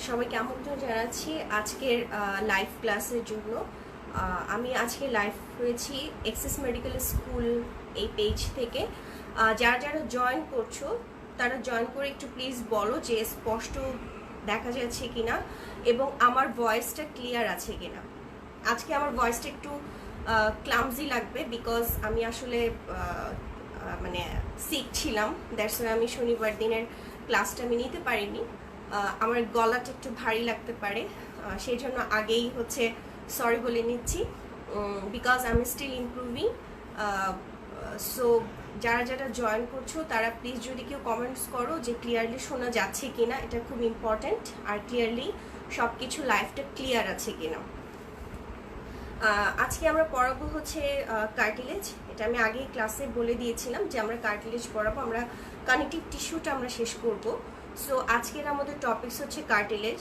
সবাইকে আমন্ত্রণ জানাচ্ছি আজকের লাইভ ক্লাসের জন্য। আমি আজকে লাইভ হয়েছি এক্সেস মেডিকেল স্কুল এই পেজ থেকে। যারা যারা জয়েন করছো তারা জয়েন করে একটু প্লিজ বলো যে স্পষ্ট দেখা যাচ্ছে কিনা এবং আমার ভয়েসটা ক্লিয়ার আছে কিনা। আজকে আমার ভয়েসটা একটু ক্লামজি লাগবে বিকজ আমি আসলে মানে সিক ছিলাম, দ্যাটস ওয়াই আমি শনিবার দিনের ক্লাসটা আমি নিতে পারিনি। আমার গলাটা একটু ভারী লাগতে পারে, সেই জন্য আগেই হচ্ছে সরি বলে নিচ্ছি because I am still improving. So যারা যারা জয়েন করছো তারা প্লিজ যদি কেউ কমেন্টস করো যে ক্লিয়ারলি শোনা যাচ্ছে কিনা, এটা খুব ইম্পর্ট্যান্ট, আর ক্লিয়ারলি সব কিছু লাইফটা ক্লিয়ার আছে কিনা। আজকে আমরা পড়াবো হচ্ছে কার্টিলেজ। এটা আমি আগেই ক্লাসে বলে দিয়েছিলাম যে আমরা কার্টিলেজ পড়াবো, আমরা কানেকটিভ টিস্যুটা আমরা শেষ করব। সো আজকের আমাদের টপিকস হচ্ছে কার্টিলেজ।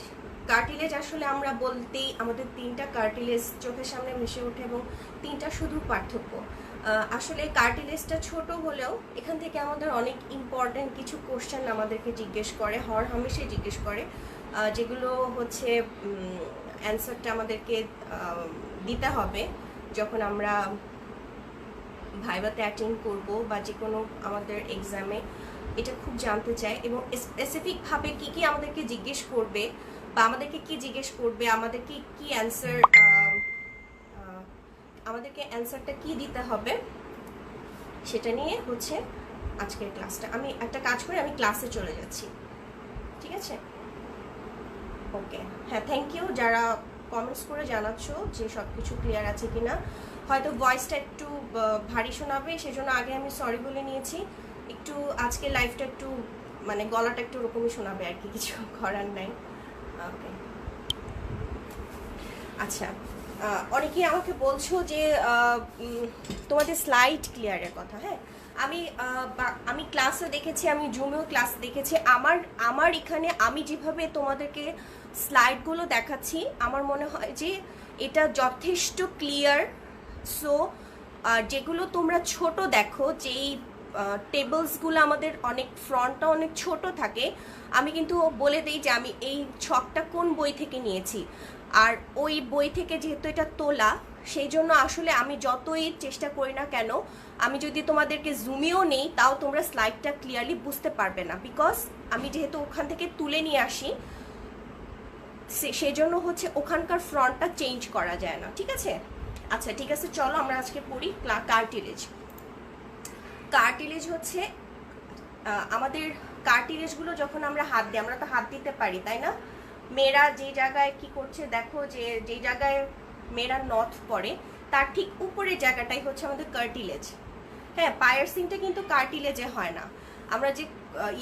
কার্টিলেজ আসলে আমরা বলতেই আমাদের তিনটা কার্টিলেজ চোখের সামনে ভেসে ওঠে এবং তিনটা শুধু পার্থক্য। আসলে কার্টিলেজটা ছোট হলেও এখান থেকে আমাদের অনেক ইম্পর্টেন্ট কিছু কোশ্চেন আমাদেরকে জিজ্ঞেস করে, হর হামেশাই জিজ্ঞেস করে, যেগুলো হচ্ছে অ্যান্সারটা আমাদেরকে দিতে হবে যখন আমরা ভাইভাতে অ্যাটেন্ড করব বা যে কোনো আমাদের এক্সামে। এটা খুব জানতে চাই এবং স্পেসিফিকভাবে কী কী আমাদেরকে জিজ্ঞেস করবে বা আমাদেরকে কি জিজ্ঞেস করবে, আমাদেরকে কি অ্যান্সার, আমাদেরকে অ্যান্সারটা কি দিতে হবে সেটা নিয়ে হচ্ছে আজকের ক্লাসটা। আমি একটা কাজ করে আমি ক্লাসে চলে যাচ্ছি, ঠিক আছে? ওকে, হ্যাঁ, থ্যাংক ইউ যারা কমেন্টস করে জানাচ্ছ যে সব কিছু ক্লিয়ার আছে কিনা। হয়তো ভয়েসটা একটু ভারী শোনাবে, সেজন্য আগে আমি সরি বলে নিয়েছি। একটু আজকে লাইফটা একটু মানে গলাটা একটু ওরকমই শোনাবে আর কি, কিছু করার নাই। ওকে, আচ্ছা, অনেকেই আমাকে বলছো যে তোমাদের স্লাইড ক্লিয়ারের কথা। হ্যাঁ, আমি ক্লাসে দেখেছি, আমি জুমেও ক্লাস দেখেছি। আমার এখানে আমি যেভাবে তোমাদেরকে স্লাইডগুলো দেখাচ্ছি আমার মনে হয় যে এটা যথেষ্ট ক্লিয়ার। সো যেগুলো তোমরা ছোট দেখো, যেই টেবলসগুলো আমাদের অনেক ফ্রন্টটা অনেক ছোট থাকে, আমি কিন্তু বলে দিই যে আমি এই ছকটা কোন বই থেকে নিয়েছি, আর ওই বই থেকে যেহেতু এটা তোলা, সেই জন্য আসলে আমি যতই চেষ্টা করি না কেন, আমি যদি তোমাদেরকে জুমিও নেই তাও তোমরা স্লাইডটা ক্লিয়ারলি বুঝতে পারবে না, বিকজ আমি যেহেতু ওখান থেকে তুলে নিয়ে আসি, সেজন্য হচ্ছে ওখানকার ফ্রন্টটা চেঞ্জ করা যায় না, ঠিক আছে? আচ্ছা, ঠিক আছে, চলো আমরা আজকে পড়ি কার্টিলেজ। কার্টিলেজ হচ্ছে আমাদের কার্টিলেজগুলো যখন আমরা হাত দিই, আমরা তো হাত দিতে পারি, তাই না? মেয়েরা যে জায়গায় কি করছে দেখো, যে জায়গায় মেয়েরা নথ পরে তার ঠিক উপরের জায়গাটাই হচ্ছে আমাদের কার্টিলেজ। হ্যাঁ, পায়ার্সিংটা কিন্তু কার্টিলেজে হয় না। আমরা যে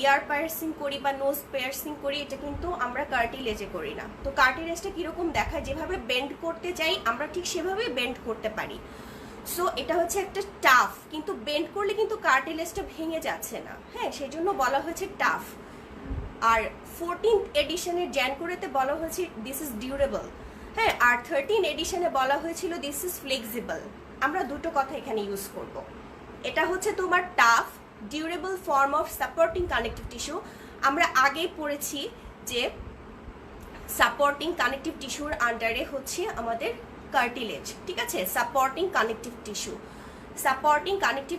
ইয়ার পায়ার্সিং করি বা নোজ পায়ার্সিং করি, এটা কিন্তু আমরা কার্টিলেজে করি না। তো কার্টিলেজটা কীরকম দেখায়, যেভাবে বেন্ড করতে চাই আমরা ঠিক সেভাবেই বেন্ড করতে পারি। সো এটা হচ্ছে একটা টাফ, কিন্তু বেন্ড করলে কিন্তু কার্টিলেজটা ভেঙে যাচ্ছে না। হ্যাঁ, সেই জন্য বলা হয়েছে টাফ। আর 14th এডিশনের জ্যানকোরেতে বলা হয়েছে দিস ইজ ডিউরেবল। হ্যাঁ, আর 13 এডিশনে বলা হয়েছিল দিস ইজ ফ্লেক্সিবল। আমরা দুটো কথা এখানে ইউজ করব। এটা হচ্ছে তোমার tough durable form of supporting connective tissue. আমরা আগেই পড়েছি যে সাপোর্টিং কানেকটিভ টিস্যুর আন্ডারে হচ্ছে আমাদের কার্টিলেজ, ঠিক আছে? সাপোর্টিং কানেকটিভ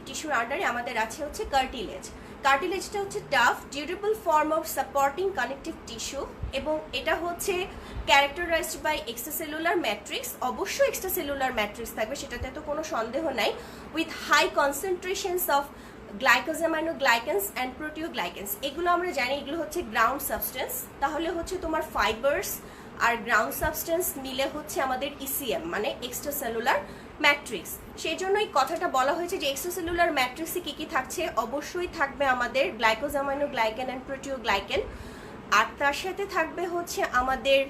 টিস্যুর আন্ডারে আমাদের আছে হচ্ছে কার্টিলেজ। কার্টিলেজটা হচ্ছে tough durable form of supporting connective tissue এবং এটা হচ্ছে ক্যারেক্টারাইজড বাই এক্সট্রাসেলুলার ম্যাট্রিক্স। অবশ্যই এক্সট্রাসেলুলার ম্যাট্রিক্স থাকবে, সেটাতে তো কোনো সন্দেহ নাই, উইথ হাই কনসেন্ট্রেশনস অফ গ্লাইকোজামাইনোগ্লাইকেন্স অ্যান্ড প্রোটিওগ্লাইকেন্স। এগুলো আমরা জানি, এগুলো হচ্ছে গ্রাউন্ড সাবস্টেন্স। তাহলে হচ্ছে তোমার ফাইবার্স আর গ্রাউন্ড সাবস্টেন্স মিলে হচ্ছে আমাদের ইসিএম, মানে এক্সট্রাসেলুলার ম্যাট্রিক্স। সেই জন্য এই কথাটা বলা হয়েছে যে এক্সট্রাসেলুলার ম্যাট্রিক্সে কী কী থাকছে, অবশ্যই থাকবে আমাদের গ্লাইকোজামাইনোগ্লাইকেন অ্যান্ড প্রোটিওগ্লাইকেন, আর তার সাথে থাকবে হচ্ছে আমাদের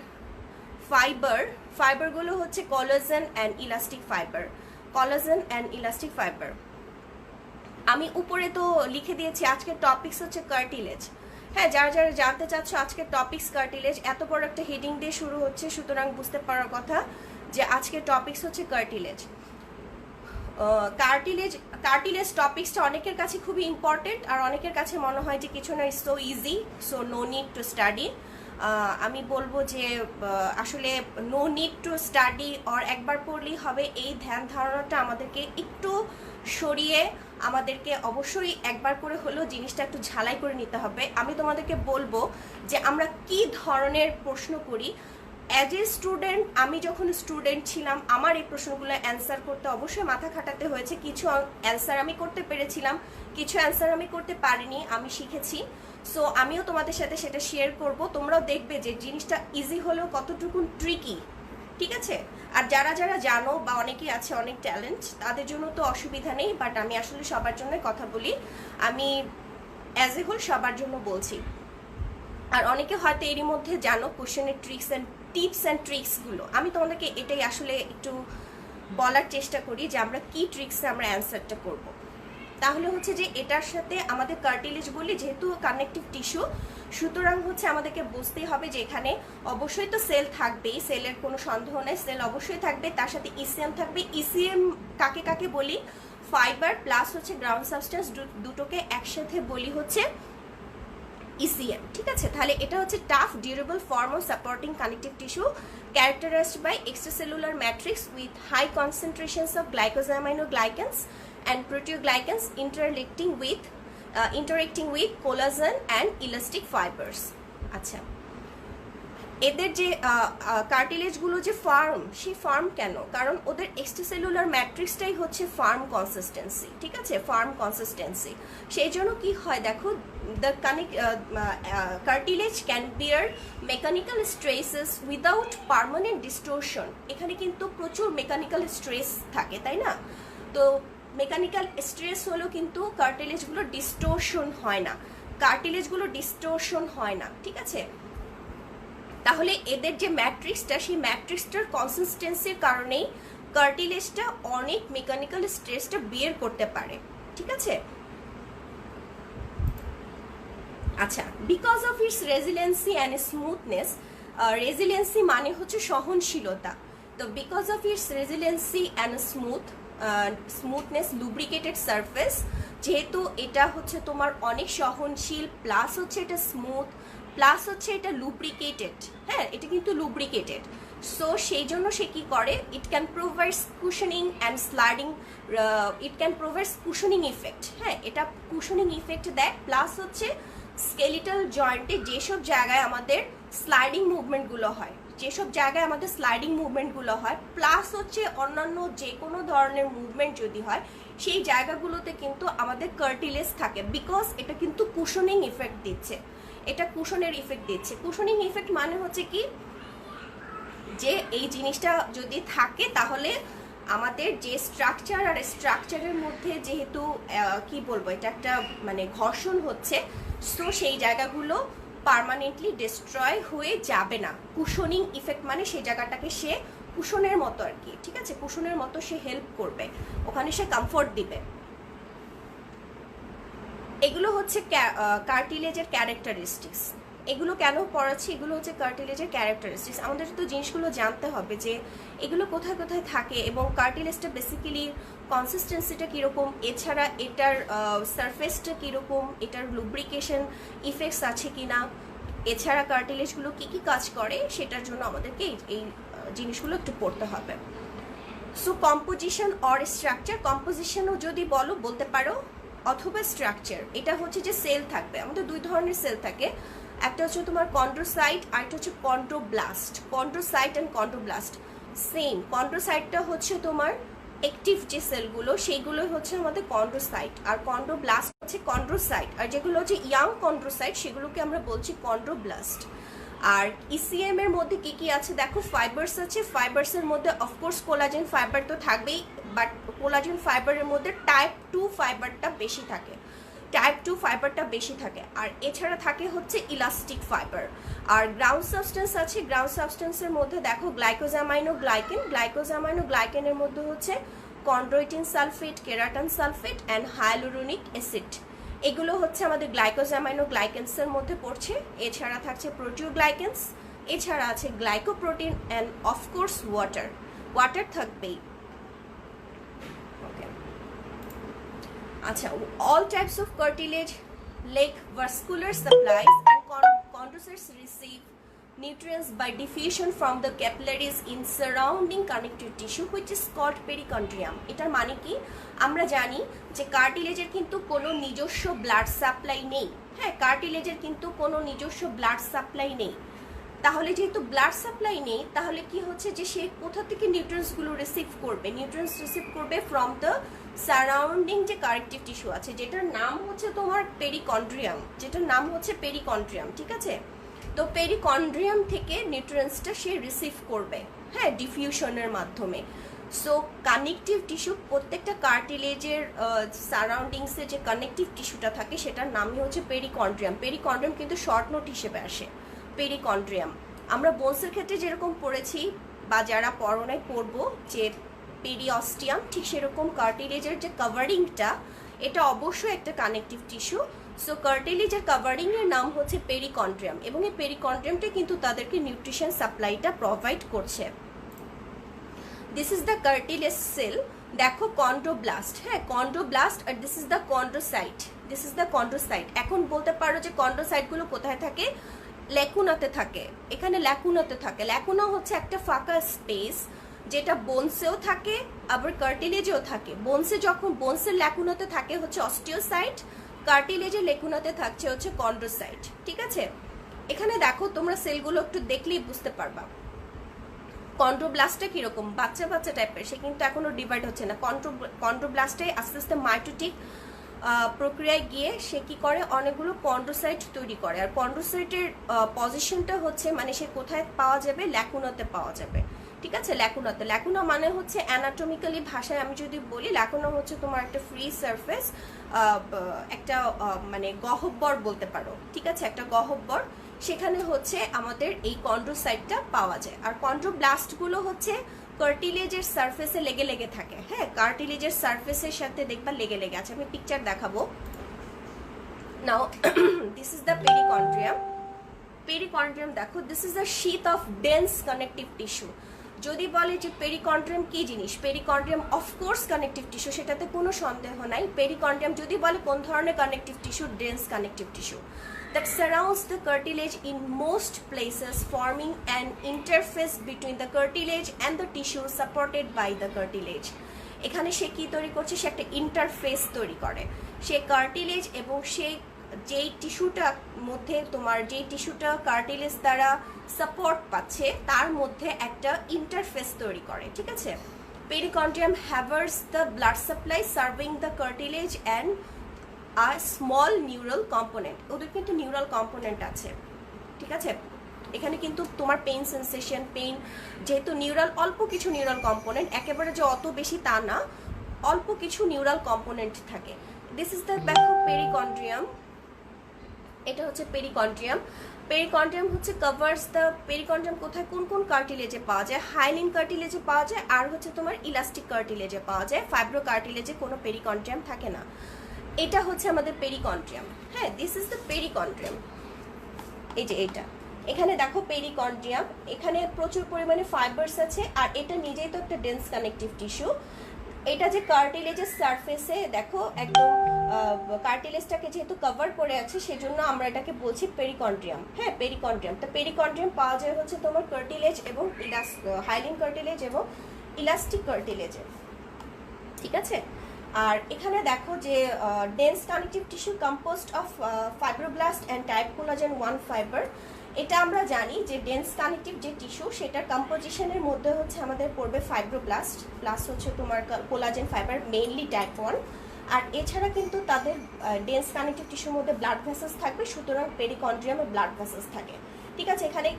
ফাইবারগুলো হচ্ছে কোলাজেন অ্যান্ড ইলাস্টিক ফাইবার। আমি উপরে তো লিখে দিয়েছি আজকের টপিকস হচ্ছে কার্টিলেজ। হ্যাঁ, যারা যারা জানতে চাচ্ছ আজকের টপিকস কার্টিলেজ, এত বড় একটা হেডিং দিয়ে শুরু হচ্ছে, সুতরাং বুঝতে পারার কথা যে আজকের টপিকস হচ্ছে কার্টিলেজ। কার্টিলেজ টপিকসটা অনেকের কাছে খুবই ইম্পর্টেন্ট, আর অনেকের কাছে মনে হয় যে কিছু না, is so easy, so no need to study. আমি বলবো যে আসলে no need to study or একবার পড়লেই হবে এই ধ্যান ধারণাটা আমাদেরকে একটু সরিয়ে আমাদেরকে অবশ্যই একবার করে হলেও জিনিসটা একটু ঝালাই করে নিতে হবে। আমি তোমাদেরকে বলবো যে আমরা কি ধরনের প্রশ্ন করি। অ্যাজ এ স্টুডেন্ট, আমি যখন স্টুডেন্ট ছিলাম আমার এই প্রশ্নগুলো অ্যান্সার করতে অবশ্যই মাথা খাটাতে হয়েছে। কিছু অ্যান্সার আমি করতে পেরেছিলাম, কিছু অ্যান্সার আমি করতে পারিনি, আমি শিখেছি। সো আমিও তোমাদের সাথে সেটা শেয়ার করব, তোমরাও দেখবে যে জিনিসটা ইজি হলেও কতটুকু ট্রিকি, ঠিক আছে? আর যারা যারা জানো বা অনেকেই আছে অনেক ট্যালেন্ট, তাদের জন্য তো অসুবিধা নেই, বাট আমি আসলে সবার জন্য কথা বলি, আমি অ্যাজ এ হোল সবার জন্য বলছি। আর অনেকে হয়তো এরই মধ্যে জানো কোশ্চেনের ট্রিক্স অ্যান্ড টিপস অ্যান্ড ট্রিক্সগুলো, আমি তোমাদেরকে এটাই আসলে একটু বলার চেষ্টা করি যে আমরা কি ট্রিক্সে আমরা অ্যান্সারটা করব। তাহলে হচ্ছে যে এটার সাথে আমাদের কার্টিলেজ বলি, যেহেতু কানেকটিভ টিস্যু, সুতরাং হচ্ছে আমাদেরকে বুঝতেই হবে যে এখানে অবশ্যই তো সেল থাকবেই, সেলের কোনো সন্দেহ নেই, সেল অবশ্যই থাকবে, তার সাথে ইসিএম থাকবে। ইসিএম কাকে কাকে বলি? ফাইবার প্লাস হচ্ছে গ্রাউন্ড সাবস্টেন্স, দুটোকে একসাথে বলি হচ্ছে ইসিএম, ঠিক আছে? তাহলে এটা হচ্ছে tough durable form of supporting connective tissue characterized by extracellular matrix with high concentrations of glycosaminoglycans and proteoglycans interacting with collagen and elastic fibers. আচ্ছা, এদের যে কার্টিলেজগুলো যে ফার্ম, সেই ফার্ম কেন? কারণ ওদের এক্সট্রাসেলুলার ম্যাট্রিক্সটাই হচ্ছে ফার্ম কনসিস্টেন্সি, ঠিক আছে? Firm consistency. সেই জন্য কি হয় দেখো, the cartilage can bear mechanical stresses without permanent distortion. এখানে কিন্তু প্রচুর মেকানিক্যাল স্ট্রেস থাকে, তাই না? তো মেকানিক্যাল স্ট্রেস হলেও কিন্তু কার্টিলেজগুলো ডিস্টোরশন হয় না, কার্টিলেজগুলো ডিস্টোরশন হয় না, ঠিক আছে? তাহলে এদের যে ম্যাট্রিক্সটা, সেই ম্যাট্রিক্সটার কনসিস্টেন্সির কারণেই কার্টিলেজটা অনেক মেকানিক্যাল স্ট্রেসটা বিয়ার করতে পারে, ঠিক আছে? আচ্ছা, because of its resiliency and smoothness, resiliency মানে হচ্ছে সহনশীলতা, তো because of its resiliency and smoothness lubricated surface, যেহেতু এটা হচ্ছে তোমার অনেক সহনশীল, প্লাস হচ্ছে এটা স্মুথ, প্লাস হচ্ছে এটা লুব্রিকেটেড, হ্যাঁ এটা কিন্তু লুব্রিকেটেড, সো সেই জন্য সে কি করে, it can provide cushioning and sliding, it can provide cushioning effect, হ্যাঁ এটা কুশনিং ইফেক্ট দেয়। প্লাস হচ্ছে স্কেলিটাল জয়েন্টে যেসব জায়গায় আমাদের স্লাইডিং মুভমেন্টগুলো হয়, যেসব জায়গায় আমাদের স্লাইডিং মুভমেন্টগুলো হয়, প্লাস হচ্ছে অন্যান্য যে কোনো ধরনের মুভমেন্ট যদি হয়, সেই জায়গাগুলোতে কিন্তু আমাদের কার্টিলেজ থাকে, বিকজ এটা কিন্তু কুশনিং ইফেক্ট দিচ্ছে, এটা কুশনের ইফেক্ট দিচ্ছে। কুশনিং ইফেক্ট মানে হচ্ছে কি, যে এই জিনিসটা যদি থাকে তাহলে আমাদের যে স্ট্রাকচার আর স্ট্রাকচারের মধ্যে যেহেতু কি বলবো, এটা একটা মানে ঘর্ষণ হচ্ছে, সো সেই জায়গাগুলো পার্মানেন্টলি ডিস্ট্রয় হয়ে যাবে না। কুশনিং ইফেক্ট মানে সেই জায়গাটাকে সে কুশনের মতো আর কি, ঠিক আছে? কুশনের মতো সে হেল্প করবে, ওখানে সে কমফোর্ট দিবে। এগুলো হচ্ছে কার্টিলেজের ক্যারেক্টারিস্টিক্স। এগুলো কেন পড়াচ্ছি, এগুলো হচ্ছে কার্টিলেজের ক্যারেক্টারিস্টিক্স। আমাদের তো জিনিসগুলো জানতে হবে যে এগুলো কোথায় কোথায় থাকে এবং কার্টিলেজটা বেসিক্যালি কনসিস্টেন্সিটা কীরকম, এছাড়া এটার সারফেসটা কীরকম, এটার লুব্রিকেশন ইফেক্টস আছে কি না, এছাড়া কার্টিলেজগুলো কী কী কাজ করে, সেটার জন্য আমাদেরকে এই জিনিসগুলো একটু পড়তে হবে। সো কম্পোজিশন অর স্ট্রাকচার, কম্পোজিশনও যদি বলতে পারো, অথবা স্ট্রাকচার। এটা হচ্ছে যে সেল থাকবে, আমাদের দুই ধরনের সেল থাকে, একটা হচ্ছে তোমার কন্ড্রোসাইট আর একটা হচ্ছে chondroblast. Chondrocyte and chondroblast same. কন্ড্রোসাইটটা হচ্ছে তোমার অ্যাক্টিভ যে সেলগুলো, সেইগুলো হচ্ছে আমাদের কন্ড্রোসাইট, আর কন্ড্রোব্লাস্ট হচ্ছে কন্ড্রোসাইট, আর যেগুলো হচ্ছে ইয়াং কন্ড্রোসাইট সেগুলোকে আমরা বলছি কন্ড্রোব্লাস্ট। আর ইসিএম এর মধ্যে কি কি আছে দেখো, ফাইবার্স আছে, ফাইবার্সের মধ্যে অফকোর্স কোলাজেন ফাইবার তো থাকবেই, বাট কোলাজেন ফাইবারের মধ্যে টাইপ 2 ফাইবারটা বেশি থাকে, টাইপ 2 ফাইবারটা বেশি থাকে। আর এছাড়া থাকে হচ্ছে ইলাস্টিক ফাইবার। আর গ্রাউন্ড সাবস্টেন্স আছে, গ্রাউন্ড সাবস্টেন্সের মধ্যে দেখো গ্লাইকোজামাইনোগ্লাইকেন, গ্লাইকোজামাইনোগ্লাইকেনের মধ্যে হচ্ছে chondroitin sulphate, keratin sulphate and hyaluronic acid, এগুলো হচ্ছে আমাদের গ্লাইকোজামাইনোগ্লাইকেন্সের মধ্যে পড়ছে। এছাড়া থাকছে প্রোটিওগ্লাইকেন্স, এছাড়া আছে glycoprotein and of course water, water থাকবেই। আচ্ছা, all types of cartilage like vascular supplies and chondrocytes receive nutrients by diffusion from the capillaries in surrounding connective tissue which is called perichondrium. এটার মানে কি, আমরা জানি যে কার্টিলেজের কিন্তু কোনো নিজস্ব ব্লাড সাপ্লাই নেই। হ্যাঁ, কার্টিলেজের কিন্তু কোনো নিজস্ব ব্লাড সাপ্লাই নেই। তাহলে যেহেতু ব্লাড সাপ্লাই নেই, তাহলে কি হচ্ছে যে সে কোথা থেকে নিউট্রিয়েন্টসগুলো রিসিভ করবে? নিউট্রিয়েন্টস রিসিভ করবে ফ্রম দ্য সারাউন্ডিং যে কানেকটিভ টিস্যু আছে, যেটার নাম হচ্ছে তোমার পেরিকন্ড্রিয়াম, ঠিক আছে? তো পেরিকন্ড্রিয়াম থেকে নিউট্রিয়েন্টসটা সে রিসিভ করবে, হ্যাঁ, ডিফিউশনের মাধ্যমে। সো কানেকটিভ টিস্যু, প্রত্যেকটা কার্টিলেজের সারাউন্ডিংসে যে কানেকটিভ টিস্যুটা থাকে সেটার নামই হচ্ছে পেরিকন্ড্রিয়াম। পেরিকন্ড্রিয়াম কিন্তু শর্ট নোট হিসেবে আসে, পেরিকন্ড্রিয়াম। আমরা বোনসের ক্ষেত্রে যেরকম পড়েছি বা যারা পড়ায় পড়বো যে পেরিঅস্টিয়াম, ঠিক সেরকম কার্টিলেজের যে কভারিংটা, এটা অবশ্যই একটা কানেকটিভ টিস্যু। সো কার্টিলেজের কভারিংয়ের নাম হচ্ছে পেরিকন্ড্রিয়াম, এবং এই পেরিকন্ড্রিয়ামটা কিন্তু তাদেরকে নিউট্রিশন সাপ্লাইটা প্রোভাইড করছে। This is the cartilage cell. দেখো কন্ড্রোব্লাস্ট, হ্যাঁ কন্ড্রোব্লাস্ট, আর দিস ইজ দ্য কন্ড্রোসাইট। এখন বলতে পারো যে কন্ড্রোসাইটগুলো কোথায় থাকে? ল্যাকুনাতে থাকে। এখানে ল্যাকুনাতে থাকে। ল্যাকুনা হচ্ছে একটা ফাঁকা স্পেস, যেটা বোনসেও থাকে আবার কার্টিলেজেও থাকে। বোনসের ল্যাকুনাতে থাকে হচ্ছে অস্টিওসাইট, কার্টিলেজের ল্যাকুনাতে থাকছে হচ্ছে কন্ড্রোসাইট, ঠিক আছে? এখানে দেখো তোমরা সেলগুলো একটু দেখলেই বুঝতে পারবা কন্ড্রোব্লাস্টটা কিরকম, বাচ্চা টাইপের। সে কিন্তু এখনো ডিভাইড হচ্ছে না। কন্ড্রোব্লাস্টে আস্তে আস্তে মাইটোটিক প্রক্রিয়ায় গিয়ে সে কি করে, অনেকগুলো কন্ড্রোসাইট তৈরি করে। আর কন্ড্রোসাইটের পজিশনটা হচ্ছে, মানে সে কোথায় পাওয়া যাবে? ল্যাকুনাতে পাওয়া যাবে, ঠিক আছে? ল্যাকুনা মানে হচ্ছে অ্যানাটমিক্যালি ভাষায় আমি যদি বলি, ল্যাকুনা হচ্ছে তোমার একটা ফ্রি সারফেস, একটা মানে গহ্বর বলতে পারো, ঠিক আছে? একটা গহ্বর, সেখানে হচ্ছে আমাদের এই কন্ড্রোসাইটটা পাওয়া যায়। আর কন্ড্রোব্লাস্টগুলো হচ্ছে কার্টিলেজের সারফেসে লেগে থাকে, হ্যাঁ, কার্টিলেজের সারফেসের সাথে দেখবা লেগে আছে। আমি পিকচার দেখাবো। Now this is the perichondrium. দেখো, this is the sheet of dense connective tissue. যদি বলে যে পেরিকন্ড্রিয়াম কি জিনিস, পেরিকন্ড্রিয়াম অফকোর্স কানেকটিভ টিস্যু, সেটাতে কোনো সন্দেহ নাই। পেরিকন্ড্রিয়াম যদি বলে কোন ধরনের connective tissue, dense connective tissue that surrounds the cartilage in most places, forming an interface between the cartilage and the tissue supported by the cartilage. এখানে সে কি তৈরি করছে? সে একটা ইন্টারফেস তৈরি করে। সে কার্টিলেজ এবং সে যেই টিস্যুটা মধ্যে তোমার যেই টিস্যুটা কার্টিলেজ দ্বারা সাপোর্ট পাচ্ছে, তার মধ্যে একটা ইন্টারফেস তৈরি করে, ঠিক আছে? Perichondrium harbours the blood supply serving the cartilage and are small neural component. ওদের কিন্তু নিউরাল কম্পোনেন্ট আছে, ঠিক আছে? এখানে কিন্তু তোমার পেইন সেন্সেশন, যেহেতু নিউরাল, অল্প কিছু নিউরাল কম্পোনেন্ট, একেবারে যে অত বেশি তা না, অল্প কিছু নিউরাল কম্পোনেন্ট থাকে। This is the perichondrium. এটা হচ্ছে পেরিকন্ড্রিয়াম হচ্ছে কভার্স দ্য, পেরিকন্ড্রিয়াম কোথায় কোন কোন কার্টিলেজে পাওয়া যায়? হাইলিন কার্টিলেজে পাওয়া যায়, আর হচ্ছে তোমার ইলাস্টিক কার্টিলেজে পাওয়া যায়। ফাইব্রো কার্টিলেজে কোনো পেরিকন্ড্রিয়াম থাকে না। এটা হচ্ছে আমাদের পেরিকন্ড্রিয়াম, হ্যাঁ, দিস ইজ দ্য পেরিকন্ড্রিয়াম। এই যে এটা, এখানে দেখো পেরিকন্ড্রিয়াম, এখানে প্রচুর পরিমাণে ফাইবার্স আছে, আর এটা নিজেই তো একটা ডেন্স কানেকটিভ টিস্যু। এটা যে কার্টিলেজের সারফেসে দেখো একদম কার্টিলেজটাকে যেহেতু কভার করে আছে, সেজন্য আমরা এটাকে বলছি পেরিকন্ড্রিয়াম, হ্যাঁ, পেরিকন্ড্রিয়াম। তো পেরিকন্ড্রিয়াম পাওয়া যায় হচ্ছে তোমার কার্টিলেজ এবং হাইলিন কার্টিলেজ এবং ইলাস্টিক কার্টিলেজে, ঠিক আছে? আর এখানে দেখো যে dense connective tissue composed of fibroblast and type collagen 1 fibre. এটা আমরা জানি যে ডেন্স কানেকটিভ যে টিস্যু, সেটার কম্পোজিশনের মধ্যে হচ্ছে আমাদের পড়বে ফাইব্রোব্লাস্ট প্লাস হচ্ছে তোমার কোলাজেন ফাইবার, মেইনলি টাইপ 1। আর এছাড়া কিন্তু তাদের ডেন্স কানেকটিভ টিস্যুর মধ্যে ব্লাড ভেসেলস থাকবে, সুতরাং পেরিকন্ড্রিয়ামে ব্লাড ভেসেলস থাকে, ঠিক আছে? এখানে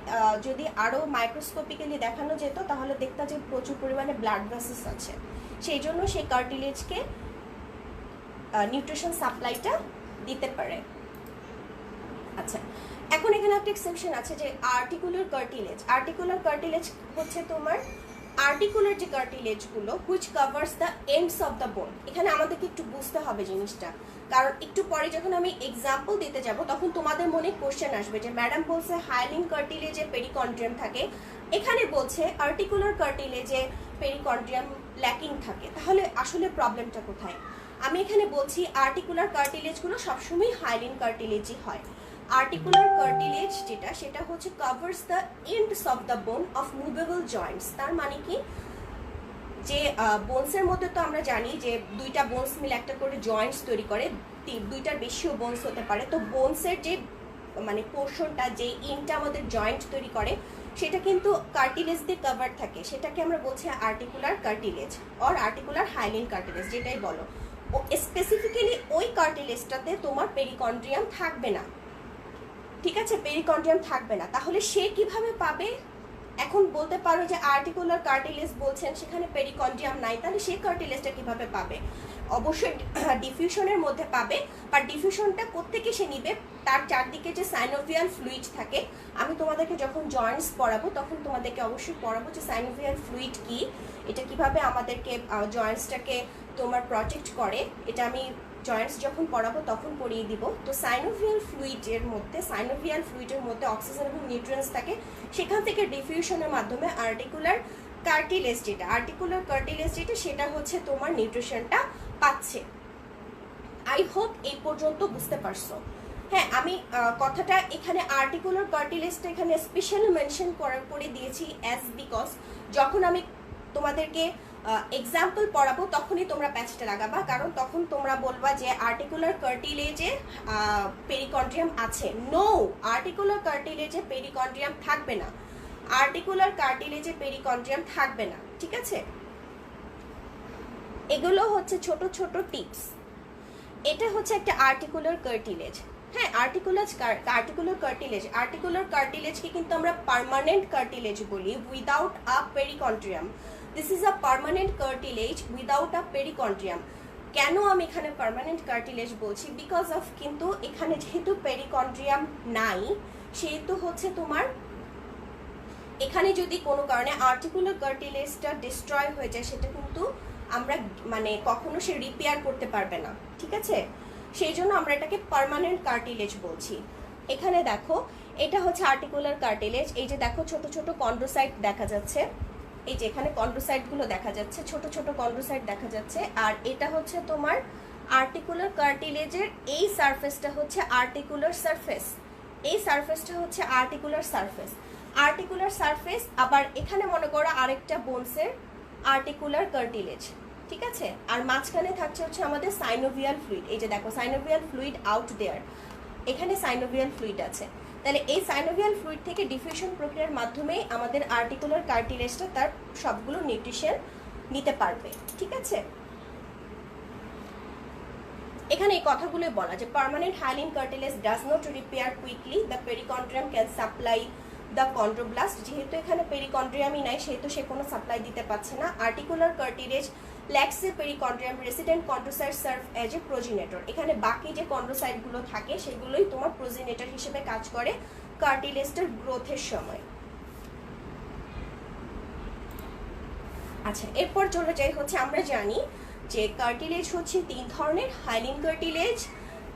যদি আরও মাইক্রোস্কোপিক্যালি দেখানো যেত তাহলে দেখতা যে প্রচুর পরিমাণে ব্লাড ভেসেলস আছে, সেই জন্য সেই কার্টিলেজকে নিউট্রিশন সাপ্লাইটা দিতে পারে। আচ্ছা, এখন এখানে একটা এক্সেপশন আছে যে আর্টিকুলার কার্টিলেজ হচ্ছে তোমার আর্টিকুলার যে কার্টিলেজগুলো which covers the ends of the bone. এখানে আমাদেরকে একটু বুঝতে হবে জিনিসটা, কারণ একটু পরে যখন আমি এক্সাম্পল দিতে যাব তখন তোমাদের মনে কোশ্চেন আসবে যে ম্যাডাম বলছে হাইলিন কার্টিলেজে পেরিকন্ড্রিয়াম থাকে, এখানে বলছে আর্টিকুলার কার্টিলেজে পেরিকন্ড্রিয়াম ল্যাকিং থাকে, তাহলে আসলে প্রবলেমটা কোথায়? আমি এখানে বলছি আর্টিকুলার কার্টিলেজগুলো সবসময় হাইলিন কার্টিলেজই হয়। আর্টিকুলার কার্টিলেজ যেটা, সেটা হচ্ছে covers the ends of the বোন অফ মুভেবল জয়েন্টস। তার মানে কি, যে বোনসের মধ্যে তো আমরা জানি যে দুইটা বোনস মিলে একটা করে জয়েন্টস তৈরি করে, দুইটার বেশিও বোনস হতে পারে। তো বোনসের যে মানে পোর্শনটা, যে ইনটা আমাদের জয়েন্ট তৈরি করে, সেটা কিন্তু কার্টিলেজ দিয়ে কভার থাকে, সেটাকে আমরা বলছি articular cartilage or articular hyaline cartilage, যেটাই বলো। ও স্পেসিফিক্যালি ওই কার্টিলেজটাতে তোমার পেরিকন্ড্রিয়াম থাকবে না, ঠিক আছে, পেরিকন্ড্রিয়াম থাকবে না। তাহলে সে কিভাবে পাবে? এখন বলতে পারো যে আর্টিকুলার কার্টিলেজ বলছেন, সেখানে পেরিকন্ড্রিয়াম নাই, তাহলে সেই কার্টিলেজটা কিভাবে পাবে? অবশ্যই ডিফিউশনের মধ্যে পাবে। বা ডিফিউশনটা কোত্থেকে সে নিবে? তার চারদিকে যে সাইনোভিয়াল ফ্লুইড থাকে, আমি তোমাদেরকে যখন জয়েন্টস পড়াবো তখন তোমাদেরকে অবশ্যই পড়াবো যে সাইনোভিয়াল ফ্লুইড কি, এটা কিভাবে আমাদেরকে জয়েন্টসটাকে তোমার প্রটেক্ট করে, এটা আমি জয়েন্টস যখন পড়াবো তখন পড়িয়ে দিব। তো সাইনোভিয়াল ফ্লুইডের মধ্যে অক্সিজেন এবং নিউট্রিয়েন্টস থাকে, সেখান থেকে ডিফিউশনের মাধ্যমে আর্টিকুলার কার্টিলেজ যেটা সেটা হচ্ছে তোমার নিউট্রিশনটা পাচ্ছে। আই হোপ এই পর্যন্ত বুঝতে পারছো। হ্যাঁ, আমি কথাটা এখানে আর্টিকুলার কার্টিলেজটা এখানে স্পেশালি মেনশন করে দিয়েছি অ্যাজ বিকজ যখন আমি তোমাদেরকে এক্সাম্পল পড়াবো তখনই তোমরা প্যাচটা লাগাবা, কারণ তখন তোমরা বলবা যে আর্টিকুলার কার্টিলেজে পেরিকন্ড্রিয়াম আছে। নো, আর্টিকুলার কার্টিলেজে পেরিকন্ড্রিয়াম থাকবে না, ঠিক আছে? এগুলো হচ্ছে ছোট ছোট টিপস। এটা হচ্ছে একটা আর্টিকুলার কার্টিলেজ। হ্যাঁ, আর্টিকুলার কার্টিলেজকে কিন্তু আমরা পার্মানেন্ট কার্টিলেজ বলি, without a perichondrium. This is a permanent cartilage without a perichondrium. কেন আমি এখানে পার্মানেন্ট কার্টিলেজ বলছি? বিকজ অফ, কিন্তু এখানে যেহেতু পেরিকন্ড্রিয়াম নাই, সেহেতু হচ্ছে তোমার এখানে যদি কোনো কারণে আর্টিকুলার কার্টিলেজটা ডিস্ট্রয় হয়ে যায়, সেটা কিন্তু আমরা মানে কখনো সে রিপেয়ার করতে পারবে না, ঠিক আছে? সেই জন্য আমরা এটাকে পার্মানেন্ট কার্টিলেজ বলছি। এখানে দেখো, এটা হচ্ছে আর্টিকুলার কার্টিলেজ। এই যে দেখো ছোট ছোট কন্ড্রোসাইট দেখা যাচ্ছে, এই যে এখানে কন্ড্রোসাইটগুলো দেখা যাচ্ছে, ছোট ছোট কন্ড্রোসাইট দেখা যাচ্ছে। আর এটা হচ্ছে তোমার আর্টিকুলার কার্টিলেজের এই সারফেসটা হচ্ছে আর্টিকুলার সারফেস, এই সারফেসটা হচ্ছে আর্টিকুলার সারফেস। আবার এখানে মনে করো আরেকটা বোনসের আর্টিকুলার কার্টিলেজ, ঠিক আছে? আর মাঝখানে থাকছে হচ্ছে আমাদের সাইনোভিয়াল ফ্লুইড। এই যে দেখো সাইনোভিয়াল ফ্লুইড আউট দেয়ার, এখানে সাইনোভিয়াল ফ্লুইড আছে। তাহলে এই সাইনোভিয়াল ফ্লুইড থেকে ডিফিউশন প্রক্রিয়ার মাধ্যমে আমাদের আর্টিকুলার কার্টিলেজটা তার সবগুলো নিউট্রিশন নিতে পারবে, ঠিক আছে? এখানে এই কথাগুলোই বলা যে permanent hyaline cartilage does not repair quickly the perichondrium can supply the chondroblast. যেহেতু এখানে পেরিকন্ড্রিয়ামই নাই, সেহেতু সে কোনো সাপ্লাই দিতে পারছে না। Articular cartilage lacks a perichondrium, resident chondrocyte serve as a progenitor. এখানে বাকি যে কন্ড্রোসাইটগুলো থাকে সেগুলোই তোমার প্রোজিনেটর হিসেবে কাজ করে কার্টিলেজটার গ্রোথের সময়। আচ্ছা, এরপর চলে যাই হচ্ছে, আমরা জানি যে কার্টিলেজ হচ্ছে তিন ধরনের, হাইলিন কার্টিলেজ,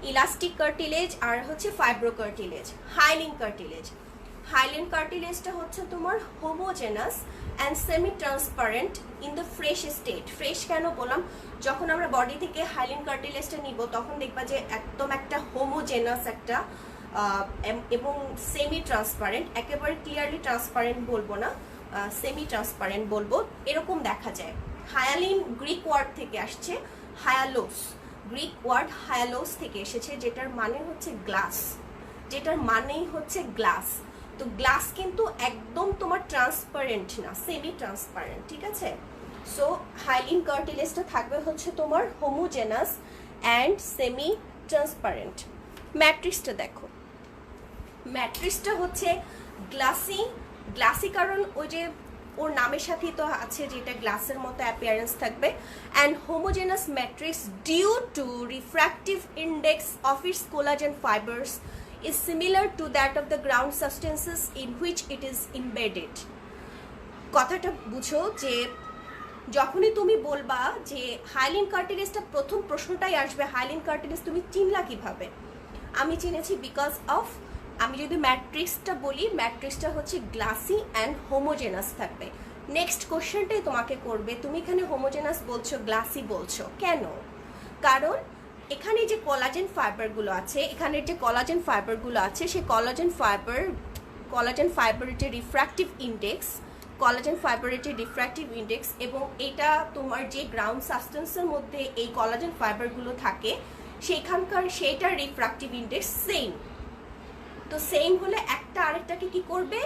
ইলাস্টিক কার্টিলেজ আর হচ্ছে ফাইব্রো কার্টিলেজ। হাইলিন কার্টিলেজটা হচ্ছে তোমার homogeneous and semi transparent in the fresh state. Fresh কেন বললাম? যখন আমরা বডি থেকে হাইলিন কার্টিলেজটা নিব তখন দেখবা যে একদম একটা হোমোজেনাস একটা এবং সেমি ট্রান্সপারেন্ট, একেবারে ক্লিয়ারলি ট্রান্সপারেন্ট বলবো না, সেমি ট্রান্সপারেন্ট বলবো, এরকম দেখা যায়। হায়ালিন গ্রিক ওয়ার্ড থেকে আসছে, হায়ালোস থেকে এসেছে, যেটার মানে হচ্ছে গ্লাস, তো গ্লাস কিন্তু একদম তোমার ট্রান্সপারেন্ট না, সেমি ট্রান্সপারেন্ট, ঠিক আছে? সো হাইলিন কার্টিলেজটা থাকবে হচ্ছে তোমার হোমোজেনাস অ্যান্ড সেমি ট্রান্সপারেন্ট। ম্যাট্রিক্সটা দেখো, ম্যাট্রিক্সটা হচ্ছে গ্লাসি কারণ ওই যে ওর নামের সাথেই তো আছে যেটা গ্লাসের মতো অ্যাপিয়ারেন্স থাকবে। And homogenous matrix due to refractive index of its collagen fibres is similar to that of the ground substances in which it is embedded. কথাটা বুঝো যে যখনই তুমি বলবা যে হাইলিন কার্টিলেজটা, প্রথম প্রশ্নটাই আসবে হাইলিন কার্টিলেজ তুমি চিনলা কিভাবে? আমি চিনেছি বিকজ অফ, আমি যদি ম্যাট্রিক্সটা বলি, ম্যাট্রিক্সটা হচ্ছে গ্লাসি অ্যান্ড হোমোজেনাস থাকবে। নেক্সট কোশ্চেনটাই তোমাকে করবে, তুমি এখানে হোমোজেনাস বলছো, গ্লাসি বলছো কেন? কারণ এখানে যে কোলাজেন ফাইবারগুলো আছে, এখানের যে কোলাজেন ফাইবারগুলো আছে, সেই কোলাজেন ফাইবারের যে রিফ্র্যাক্টিভ ইন্ডেক্স এবং এটা তোমার যে গ্রাউন্ড সাবস্টেন্সের মধ্যে এই কোলাজেন ফাইবারগুলো থাকে সেইটার রিফ্র্যাক্টিভ ইন্ডেক্স সেম। তো সেম হলে একটা আরেকটাকে কি করবে,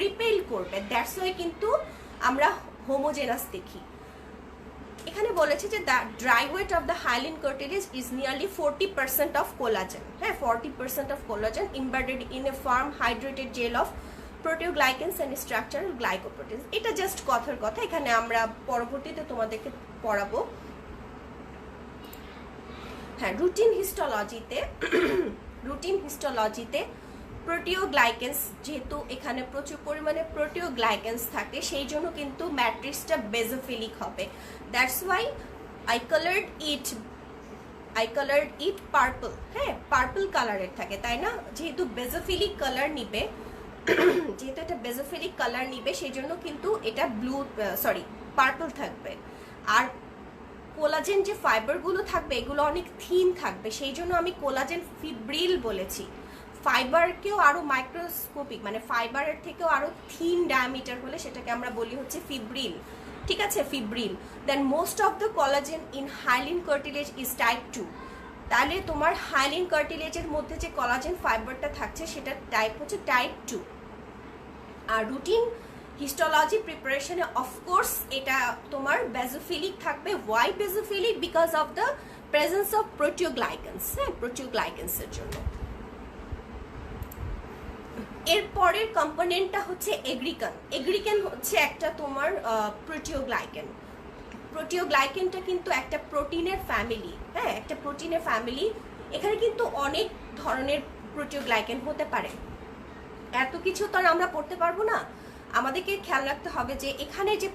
রিপেল করবে। দ্যাটস ওয়াই কিন্তু আমরা হোমোজেনাস দেখি। এখানে বলেছে যে the dry weight of the hyaline cartilage is nearly 40% of collagen. হ্যাঁ, 40% of collagen embedded in a firm hydrated gel of proteoglycans and structural glycoproteins. এটা জাস্ট কথার কথা, এখানে আমরা পরবর্তীতে তোমাদেরকে পড়াবো। হ্যাঁ, রুটিন হিস্টোলজিতে প্রোটিওগ্লাইকেন্স, যেহেতু এখানে প্রচুর পরিমাণে প্রোটিওগ্লাইকেন্স থাকে, সেই জন্য কিন্তু ম্যাট্রিক্সটা বেজোফিলিক হবে। That's why I coloured it purple. হ্যাঁ, পার্পল কালারের থাকে, তাই না? যেহেতু বেজোফিলিক কালার নিবে, সেই জন্য কিন্তু এটা পার্পল থাকবে। আর কোলাজেন যে ফাইবারগুলো থাকবে এগুলো অনেক থিন থাকবে, সেই জন্য আমি কোলাজেন ফিব্রিল বলেছি। ফাইবারকেও আরো মাইক্রোস্কোপিক, মানে ফাইবারের থেকেও আরো থিন ডায়ামিটার হলে সেটাকে আমরা বলি হচ্ছে ফিব্রিল। ঠিক আছে, fibril. Then most of the collagen in hyaline cartilage is type 2। তাহলে তোমার হাইলিন কার্টিলেজের মধ্যে যে কোলাজেন ফাইবারটা থাকছে সেটা টাইপ হচ্ছে টাইপ 2। আর রুটিন হিস্টোলজি প্রিপারেশনে অফকোর্স এটা তোমার বেজোফিলিক থাকবে। Why basophilic? Because of the presence of proteoglycans. হ্যাঁ, প্রোটিওগ্লাইকেন্সের জন্য। এর পরের কম্পোনেন্টটা হচ্ছে এগ্রিকান হচ্ছে একটা তোমার প্রোটিওগ্লাইকেনটা কিন্তু একটা প্রোটিনের ফ্যামিলি। হ্যাঁ, একটা প্রোটিনের ফ্যামিলি। এখানে কিন্তু অনেক ধরনের প্রোটিওগ্লাইকেন হতে পারে, এত কিছু তো আমরা পড়তে পারবো না। আমাদেরকে খেয়াল রাখতে হবে যে এখানে যে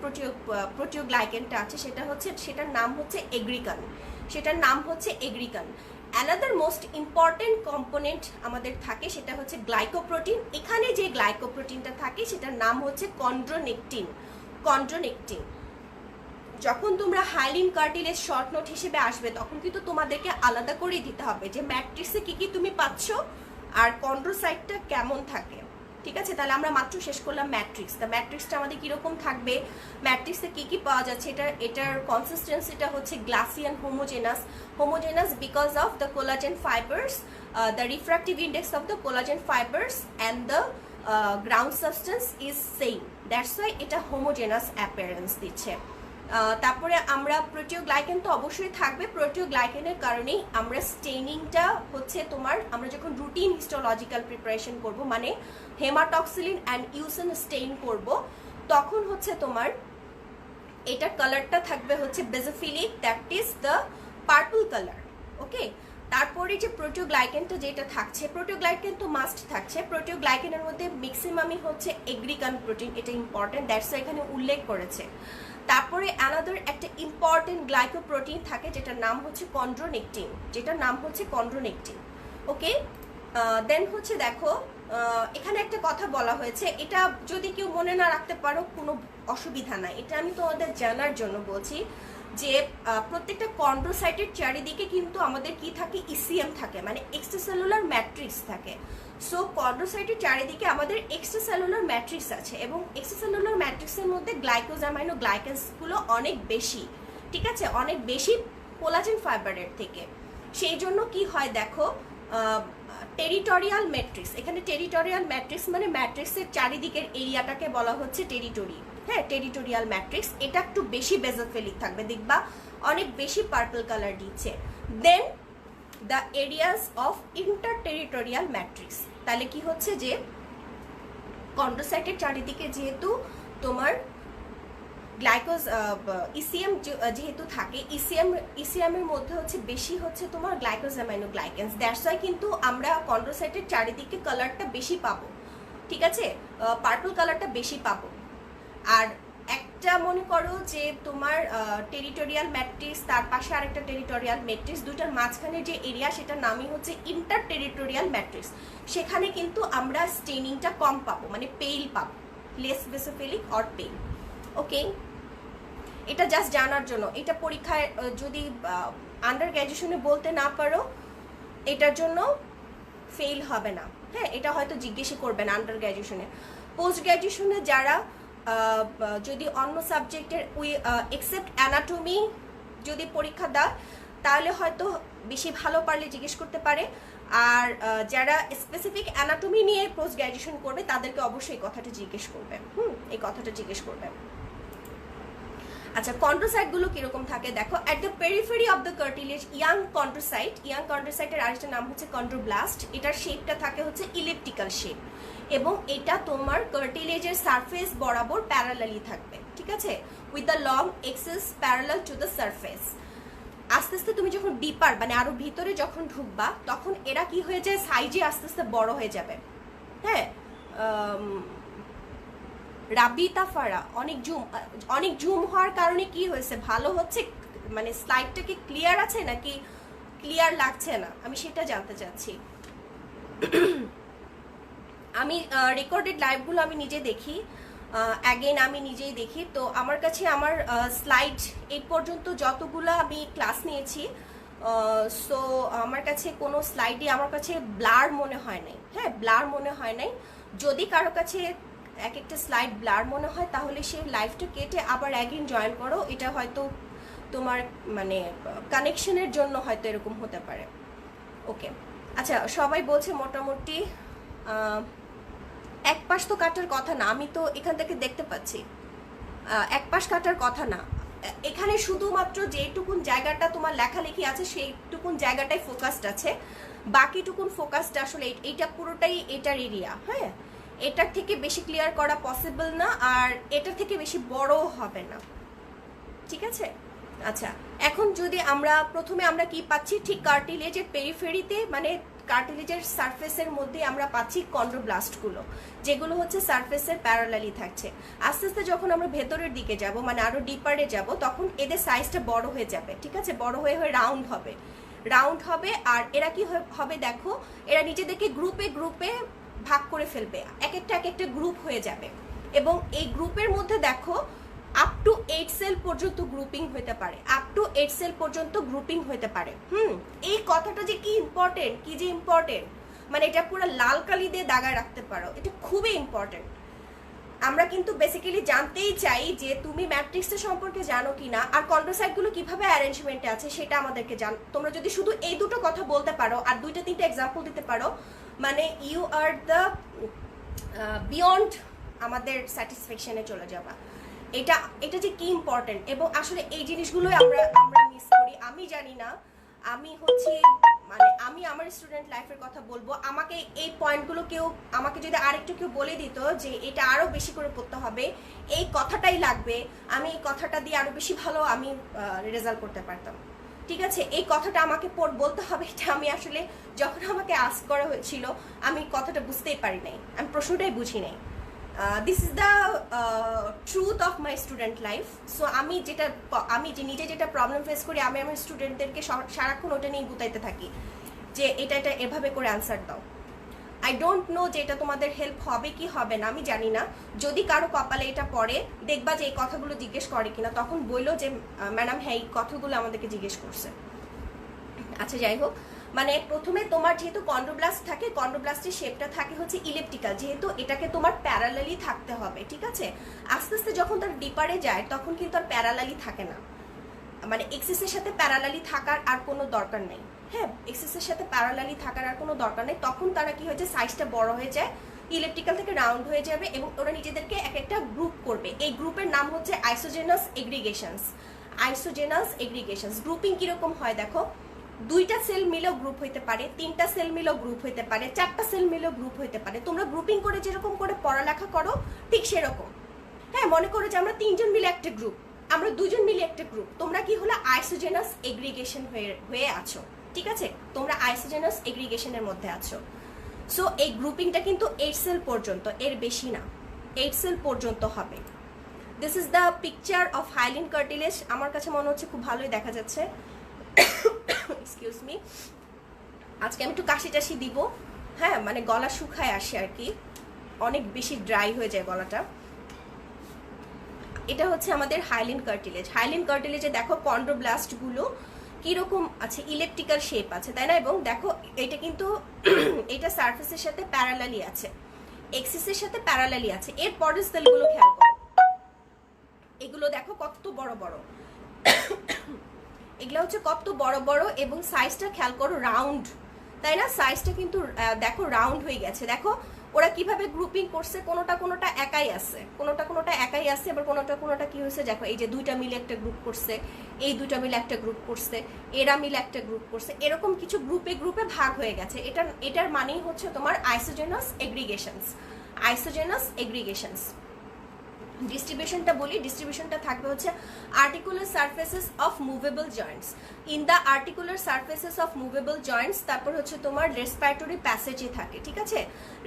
প্রোটিওগ্লাইকেনটা আছে সেটার নাম হচ্ছে এগ্রিকান। অ্যানাদার মোস্ট ইম্পর্টেন্ট কম্পোনেন্ট আমাদের থাকে সেটা হচ্ছে গ্লাইকোপ্রোটিন। এখানে যে গ্লাইকোপ্রোটিনটা থাকে সেটার নাম হচ্ছে কন্ড্রোনেকটিন। যখন তোমরা হাইলিন কার্টিলেজ শর্ট নোট হিসেবে আসবে তখন কিন্তু তোমাদেরকে আলাদা করে দিতে হবে যে ম্যাট্রিক্সে কি কি তুমি পাচ্ছ আর কন্ড্রোসাইটটা কেমন থাকে। ঠিক আছে, তাহলে আমরা মাত্র শেষ করলাম ম্যাট্রিক্স। তা ম্যাট্রিক্সটা আমাদের কিরকম থাকবে, ম্যাট্রিক্সে কি কি পাওয়া যাচ্ছে, এটার কনসিস্টেন্সিটা হচ্ছে glassy and homogeneous because of the collagen fibres, the refractive index of the collagen fibres and the ground substance is same. That's why এটা হোমোজেনাস অ্যাপিয়ারেন্স দিচ্ছে। তারপরে আমরা প্রোটিওগ্লাইকেন তো অবশ্যই থাকবে। প্রোটিওগ্লাইকেনের কারণেই আমরা স্টেইনিংটা হচ্ছে তোমার, আমরা যখন রুটিন হিস্টোলজিক্যাল প্রিপারেশন করব, মানে হেমাটক্সিলিন অ্যান্ড ইউসিন স্টেইন করব, তখন হচ্ছে তোমার এটার কালারটা থাকবে হচ্ছে basophilic, that is the purple colour. Okay, তারপরে যে প্রোটিওগ্লাইকেনটা যেটা থাকছে, প্রোটিওগ্লাইকেন তো মাস্ট থাকছে। প্রোটিওগ্লাইকেনের মধ্যে ম্যাক্সিমামই হচ্ছে এগ্রিকান প্রোটিন, এটা ইম্পর্টেন্ট, দ্যাটস এখানে উল্লেখ করেছে। তারপরে অ্যানাদার একটা ইম্পর্টেন্ট গ্লাইকোপ্রোটিন থাকে যেটার নাম হচ্ছে কন্ড্রোনেকটিন। ওকে, দেন হচ্ছে দেখো এখানে একটা কথা বলা হয়েছে, এটা যদি কেউ মনে না রাখতে পারো কোনো অসুবিধা নাই, এটা আমি তোমাদের জানার জন্য বলছি যে প্রত্যেকটা কন্ড্রোসাইটের চারিদিকে কিন্তু আমাদের কি থাকে, ইসিএম থাকে, মানে এক্সট্রাসেলুলার ম্যাট্রিক্স থাকে। সো কন্ড্রোসাইটের চারিদিকে আমাদের এক্সট্রাসেলুলার ম্যাট্রিক্স আছে এবং এক্সট্রাসেলুলার ম্যাট্রিক্সের মধ্যে গ্লাইকোজামাইনো গ্লাইকেন্সগুলো অনেক বেশি। ঠিক আছে, অনেক বেশি কোলাজেন ফাইবারের থেকে। সেই জন্য কি হয় দেখো, টেরিটোরিয়াল ম্যাট্রিক্স, এখানে টেরিটোরিয়াল ম্যাট্রিক্স মানে ম্যাট্রিক্সের চারিদিকের এরিয়াটাকে বলা হচ্ছে টেরিটোরি। হ্যাঁ, টেরিটোরিয়াল ম্যাট্রিক্স, এটা একটু বেশি বেজোফিলিক থাকবে, দেখবা অনেক বেশি পার্পল কালার দিচ্ছে। দেন দ্য এরিয়াস অফ ইন্টারটেরিটোরিয়াল ম্যাট্রিক্স, তাহলে কি হচ্ছে যে কন্ড্রোসাইটের চারিদিকে যেহেতু তোমার ইসিএম যেহেতু থাকে, ইসিএম এর মধ্যে হচ্ছে বেশি হচ্ছে তোমার গ্লাইকোজামাইনো গ্লাইকেন্স। দ্যাটস ওয়াই কিন্তু আমরা কন্ড্রোসাইটের চারিদিকে কালারটা বেশি পাবো। ঠিক আছে, পার্পল কালারটা বেশি পাবো। আর একটা মনে করো যে তোমার টেরিটোরিয়াল ম্যাট্রিক্স, তার পাশে আরেকটা টেরিটোরিয়াল ম্যাট্রিক্স, দুটার মাঝখানে যে এরিয়া সেটার নামই হচ্ছে ইন্টার টেরিটোরিয়াল ম্যাট্রিক্স। সেখানে কিন্তু আমরা স্টেইনিংটা কম পাবো, মানে পেইল পাবো, লেস বেসোফিলিক অর পেইল। ওকে, এটা জাস্ট জানার জন্য। এটা পরীক্ষায় যদি আন্ডার গ্র্যাজুয়েশনে বলতে না পারো, এটার জন্য ফেল হবে না। হ্যাঁ, এটা হয়তো জিজ্ঞেসই করবেন আন্ডার গ্র্যাজুয়েশনে। পোস্ট গ্র্যাজুয়েশনে যারা যদি অন্য সাবজেক্টের এক্সেপ্ট অ্যানাটমি যদি পরীক্ষা দেয়, তাহলে হয়তো বেশি ভালো পারলে জিজ্ঞেস করতে পারে। আর যারা স্পেসিফিক অ্যানাটমি নিয়ে পোস্ট গ্র্যাজুয়েশন করবে তাদেরকে অবশ্যই এই কথাটা জিজ্ঞেস করবে। এই কথাটা জিজ্ঞেস করবে। আচ্ছা, কন্ড্রোসাইটগুলো কিরকম থাকে দেখো। At the periphery of the cartilage young কন্ড্রোসাইটের আরেকটা নাম হচ্ছে কন্ড্রোব্লাস্ট। এটার শেপটা থাকে হচ্ছে ইলিপ্টিক্যাল শেপ, এবং এটা তোমার কার্টিলেজের সারফেস বরাবর প্যারালালি থাকবে, ঠিক আছে, with the long axis parallel to the surface. আস্তে আস্তে তুমি যখন ডিপার মানে আরো ভিতরে যখন ঢুকবা, তখন এরা কি হয়ে যায়, সাইজে আস্তে আস্তে বড় হয়ে যাবে। হ্যাঁ, রাবিতা ফারা অনেক জুম হওয়ার কারণে কি হয়েছে, ভালো হচ্ছে মানে স্লাইডটা কি ক্লিয়ার আছে নাকি ক্লিয়ার লাগছে না, আমি সেটা জানতে চাচ্ছি। আমি রেকর্ডেড লাইভগুলো আমি নিজে দেখি, অ্যাগেন আমি নিজেই দেখি। তো আমার কাছে আমার স্লাইড এই পর্যন্ত যতগুলো আমি ক্লাস নিয়েছি, সো আমার কাছে কোনো স্লাইডে আমার কাছে ব্লার মনে হয় নাই। হ্যাঁ, ব্লার মনে হয় নাই। যদি কারো কাছে এক একটা স্লাইড ব্লার মনে হয়, তাহলে সে লাইভটা কেটে আবার অ্যাগেন জয়েন করো। এটা হয়তো তোমার মানে কানেকশনের জন্য হয়তো এরকম হতে পারে। ওকে, আচ্ছা, সবাই বলছে মোটামুটি এক পাশ তো কাটার কথা না, আমি তো এখান থেকে দেখতে পাচ্ছি এক পাশ কাটার কথা না। এখানে শুধুমাত্র যেটুকুন জায়গাটা তোমার লেখালেখি আছে সেইটুকুন জায়গাটাই ফোকাসড আছে, বাকিটুকুন ফোকাসড আসলে এইটা পুরোটাই এটার এরিয়া। হ্যাঁ, এটার থেকে বেশি ক্লিয়ার করা পসিবল না, আর এটার থেকে বেশি বড় হবে না, ঠিক আছে। আচ্ছা, এখন যদি প্রথমে আমরা কি পাচ্ছি, ঠিক কার্টিলেজের পেরিফেরিতে মানে কার্টিলেজের সারফেসের মধ্যে আমরা পাচ্ছি কন্ড্রোব্লাস্টগুলো, যেগুলো হচ্ছে সারফেসের প্যারালালি থাকছে। আস্তে আস্তে যখন আমরা ভেতরের দিকে যাব, মানে আরো ডিপারে যাব, তখন এদের সাইজটা বড় হয়ে যাবে, ঠিক আছে, বড় হয়ে রাউন্ড হবে। আর এরা কি হবে দেখো, এরা নিজেদেরকে গ্রুপে ভাগ করে ফেলবে, এক একটা গ্রুপ হয়ে যাবে। এবং এই গ্রুপের মধ্যে দেখো আপ টু 8 সেল পর্যন্ত গ্রুপিং হতে পারে, এই কথাটা যে কি ইম্পর্টেন্ট, মানে এটা পুরো লাল কালি দিয়ে দাগায় রাখতে পারো, এটা খুবই ইম্পর্টেন্ট। আমরা কিন্তু বেসিক্যালি জানতেই চাই যে তুমি ম্যাট্রিক্সের সম্পর্কে জানো কিনা, আর কন্ড্রোসাইটগুলো কিভাবে অ্যারেঞ্জমেন্টে আছে সেটা আমাদেরকে তোমরা যদি শুধু এই দুটো কথা বলতে পারো আর 2-3টা এক্সাম্পল দিতে পারো, মানে ইউ আর দ্য বিয়ন্ড আমাদের স্যাটিসফ্যাকশনে চলে যাবা। এটা যে কি ইম্পর্টেন্ট, এবং আসলে এই জিনিসগুলোই আমরা মিস করি। আমি জানি না, আমি আমার স্টুডেন্ট লাইফের কথা বলবো, আমাকে এই পয়েন্টগুলো আমাকে যদি আরেকটু কেউ বলে দিত যে এটা আরো বেশি করে পড়তে হবে, এই কথাটাই লাগবে, আমি এই কথাটা দিয়ে আরো বেশি ভালো আমি রেজাল্ট করতে পারতাম, ঠিক আছে। এই কথাটা আমাকে বলতে হবে, এটা আমি আসলে যখন আমাকে আস্ক করা হয়েছিল আমি কথাটা বুঝতেই পারি নাই, আমি প্রশ্নটাই বুঝি নাই। This is the truth of my student life. So আমি নিজে যেটা প্রবলেম ফেস করি, আমি আমার স্টুডেন্টদেরকে সারাক্ষণ ওটা নিয়ে গুতাইতে থাকি যে এটা এভাবে করে অ্যান্সার দাও। আই ডোন্ট নো যে এটা তোমাদের হেল্প হবে কি হবে না, আমি জানি না। যদি কারো কপালে এটা পড়ে, দেখবা যে এই কথাগুলো জিজ্ঞেস করে কিনা, তখন বললো যে ম্যাডাম হ্যাঁ এই কথাগুলো আমাদেরকে জিজ্ঞেস করছে। আচ্ছা, যাই হোক, মানে প্রথমে তোমার যেহেতু কন্ড্রোব্লাস্ট থাকে, কন্ড্রোব্লাস্টের শেপটা থাকে হচ্ছে ইলিপ্টিক্যাল, যেহেতু এটাকে তোমার প্যারালালি থাকতে হবে, ঠিক আছে। আস্তে আস্তে যখন তার ডিপারে যায় তখন কিন্তু আর প্যারালালি থাকে না, মানে এক্সিসের সাথে প্যারালালি থাকার আর কোনো দরকার নেই। হ্যাঁ, এক্সিসের সাথে প্যারালালি থাকার আর কোনো দরকার নেই, তখন তারা কি হয়েছে, সাইজটা বড় হয়ে যায়, ইলেকট্রিক্যাল থেকে রাউন্ড হয়ে যাবে, এবং ওরা নিজেদেরকে একটা গ্রুপ করবে। এই গ্রুপের নাম হচ্ছে আইসোজেনাস এগ্রিগেশনস। গ্রুপিং কিরকম হয় দেখো, 2টা সেল মিলেও গ্রুপ হইতে পারে, 3টা সেল মিলেও গ্রুপ হইতে পারে, 4টা সেল মিলেও গ্রুপ হইতে পারে। তোমরা গ্রুপিং করে যেরকম করে পড়ালেখা করো ঠিক সেরকম। হ্যাঁ, মনে করো যে আমরা 3জন মিলে একটা গ্রুপ, আমরা 2জন মিলে একটা গ্রুপ, তোমরা কি হলো আইসোজেনাস এগ্রিগেশন হয়ে আছো, ঠিক আছে, তোমরা আইসোজেনাস এগ্রিগেশনের মধ্যে আছো। সো এই গ্রুপিংটা কিন্তু 8 সেল পর্যন্ত, এর বেশি না, 8 সেল পর্যন্ত হবে। This is the picture of hyaline cartilage. আমার কাছে মনে হচ্ছে খুব ভালোই দেখা যাচ্ছে। এক্সকিউজ মি, আজকে আমি একটু কাশি টাশি দিব, হ্যাঁ, মানে গলা শুকায় আসে আর কি, অনেক বেশি ড্রাই হয়ে যায় গলাটা। এটা হচ্ছে আমাদের হাইলিন কার্টিলেজ। হাইলিন কার্টিলেজে দেখো কন্ড্রোব্লাস্টগুলো কিরকম আছে, ইলেকট্রিক্যাল শেপ আছে, তাই না? এবং দেখো এটা কিন্তু এটা সারফেসের সাথে প্যারালালি আছে, এক্সিসের সাথে প্যারালালি আছে। এর পরের সেলগুলো খেয়াল করো, এগুলো দেখো কত বড় বড়, এগুলো হচ্ছে কত বড় বড়, এবং সাইজটা খেয়াল করো রাউন্ড, তাই না? সাইজটা কিন্তু দেখো রাউন্ড হয়ে গেছে। দেখো ওরা কিভাবে গ্রুপিং করছে, কোনোটা একাই আছে, কোনোটা একাই আছে, এবার কোনোটা কি হয়েছে দেখো, এই যে দুইটা মিলে একটা গ্রুপ করছে, এই দুইটা মিলে একটা গ্রুপ করছে, এরা মিলে একটা গ্রুপ করছে, এরকম কিছু গ্রুপে ভাগ হয়ে গেছে। এটার মানেই হচ্ছে তোমার আইসোজেনাস এগ্রিগেশনস। আইসোজেনাস এগ্রিগেশনস ডিস্ট্রিবিউশনটা বলি, ডিস্ট্রিবিউশনটা থাকবে হচ্ছে articular surfaces of movable Joints, in the articular surfaces of movable Joints. তারপর হচ্ছে তোমার রেসপিরেটরি প্যাসেজে থাকে, ঠিক আছে?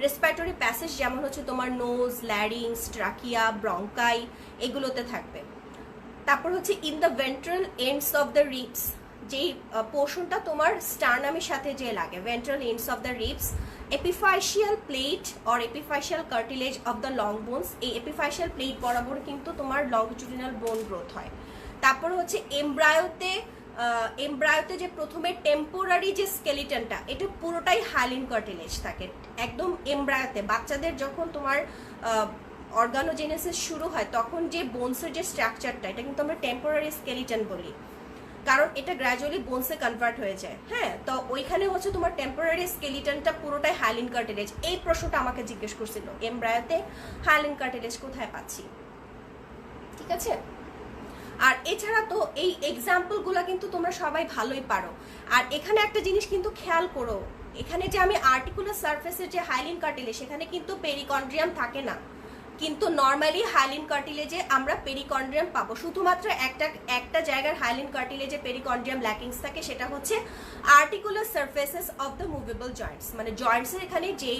রেসপিরেটরি প্যাসেজ যেমন হচ্ছে তোমার নোজ, ল্যারিংস, ট্রাকিয়া, ব্রঙ্কাই, এগুলোতে থাকবে। তারপর হচ্ছে in the ventral ends of the ribs, যেই পোর্শনটা তোমার স্টারনামের সাথে যে লাগে, ventral ends of the ribs, epiphyseal plate or epiphyseal cartilage of the long bones, এই এপিফাইশিয়াল প্লেট বরাবর কিন্তু তোমার লংজিটিউডিনাল বোন গ্রোথ হয়। তারপর হচ্ছে এমব্রায়োতে যে প্রথমে টেম্পোরারি যে স্কেলিটনটা, এটা পুরোটাই হাইলিন কার্টিলেজ থাকে একদম এমব্রায়োতে। বাচ্চাদের যখন তোমার অর্গানোজেনেসিস শুরু হয় তখন যে বোনসের যে স্ট্রাকচারটা, এটা কিন্তু আমরা টেম্পোরারি স্কেলিটন বলি, কারণ এটা গ্র্যাজুয়ালি বোনসে কনভার্ট হয়ে যায়। হ্যাঁ, তো ওইখানে হচ্ছে তোমার টেম্পোরারি স্কেলিটনটা পুরোটাই হাইলিন কার্টিলেজ। এই প্রশ্নটা আমাকে জিজ্ঞেস করছিল, এমব্রায়োতে হাইলিন কার্টিলেজ কোথায় পাচ্ছি, ঠিক আছে? আর এছাড়া তো এই এক্সাম্পলগুলো কিন্তু তোমরা সবাই ভালোই পারো। আর এখানে একটা জিনিস কিন্তু খেয়াল করো, এখানে যে আমি আর্টিকুলার সারফেসের যে হাইলিন কার্টিলেজ, সেখানে কিন্তু পেরিকন্ড্রিয়াম থাকে না, কিন্তু নর্মালি হাইলিন কার্টিলেজে আমরা পেরিকন্ড্রিয়াম পাবো। শুধুমাত্র একটা জায়গার হাইলিন কার্টিলেজে পেরিকন্ড্রিয়াম ল্যাকিংস থাকে, সেটা হচ্ছে articular surfaces of the movable Joints, মানে জয়েন্টসের এখানে যেই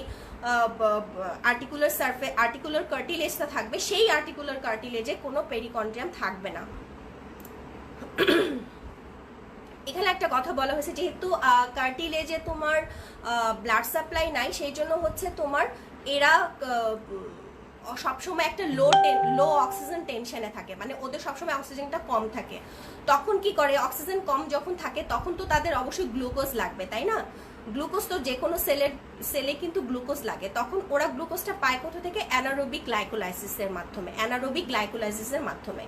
আর্টিকুলার কার্টিলেজটা থাকবে, সেই আর্টিকুলার কার্টিলেজে কোনো পেরিকন্ড্রিয়াম থাকবে না। এখানে একটা কথা বলা হয়েছে, যেহেতু কার্টিলেজে তোমার ব্লাড সাপ্লাই নাই, সেই জন্য হচ্ছে তোমার এরা সবসময় একটা লো অক্সিজেন টেনশনে থাকে, মানে ওদের সবসময় অক্সিজেনটা কম থাকে। তখন কি করে, অক্সিজেন কম যখন থাকে তখন তো তাদের অবশ্যই গ্লুকোজ লাগবে, তাই না? গ্লুকোজ তো যে কোনো সেলে কিন্তু গ্লুকোজ লাগে। তখন ওরা গ্লুকোজটা পায় কোথা থেকে? অ্যানারোবিক গ্লাইকোলাইসিসের মাধ্যমে।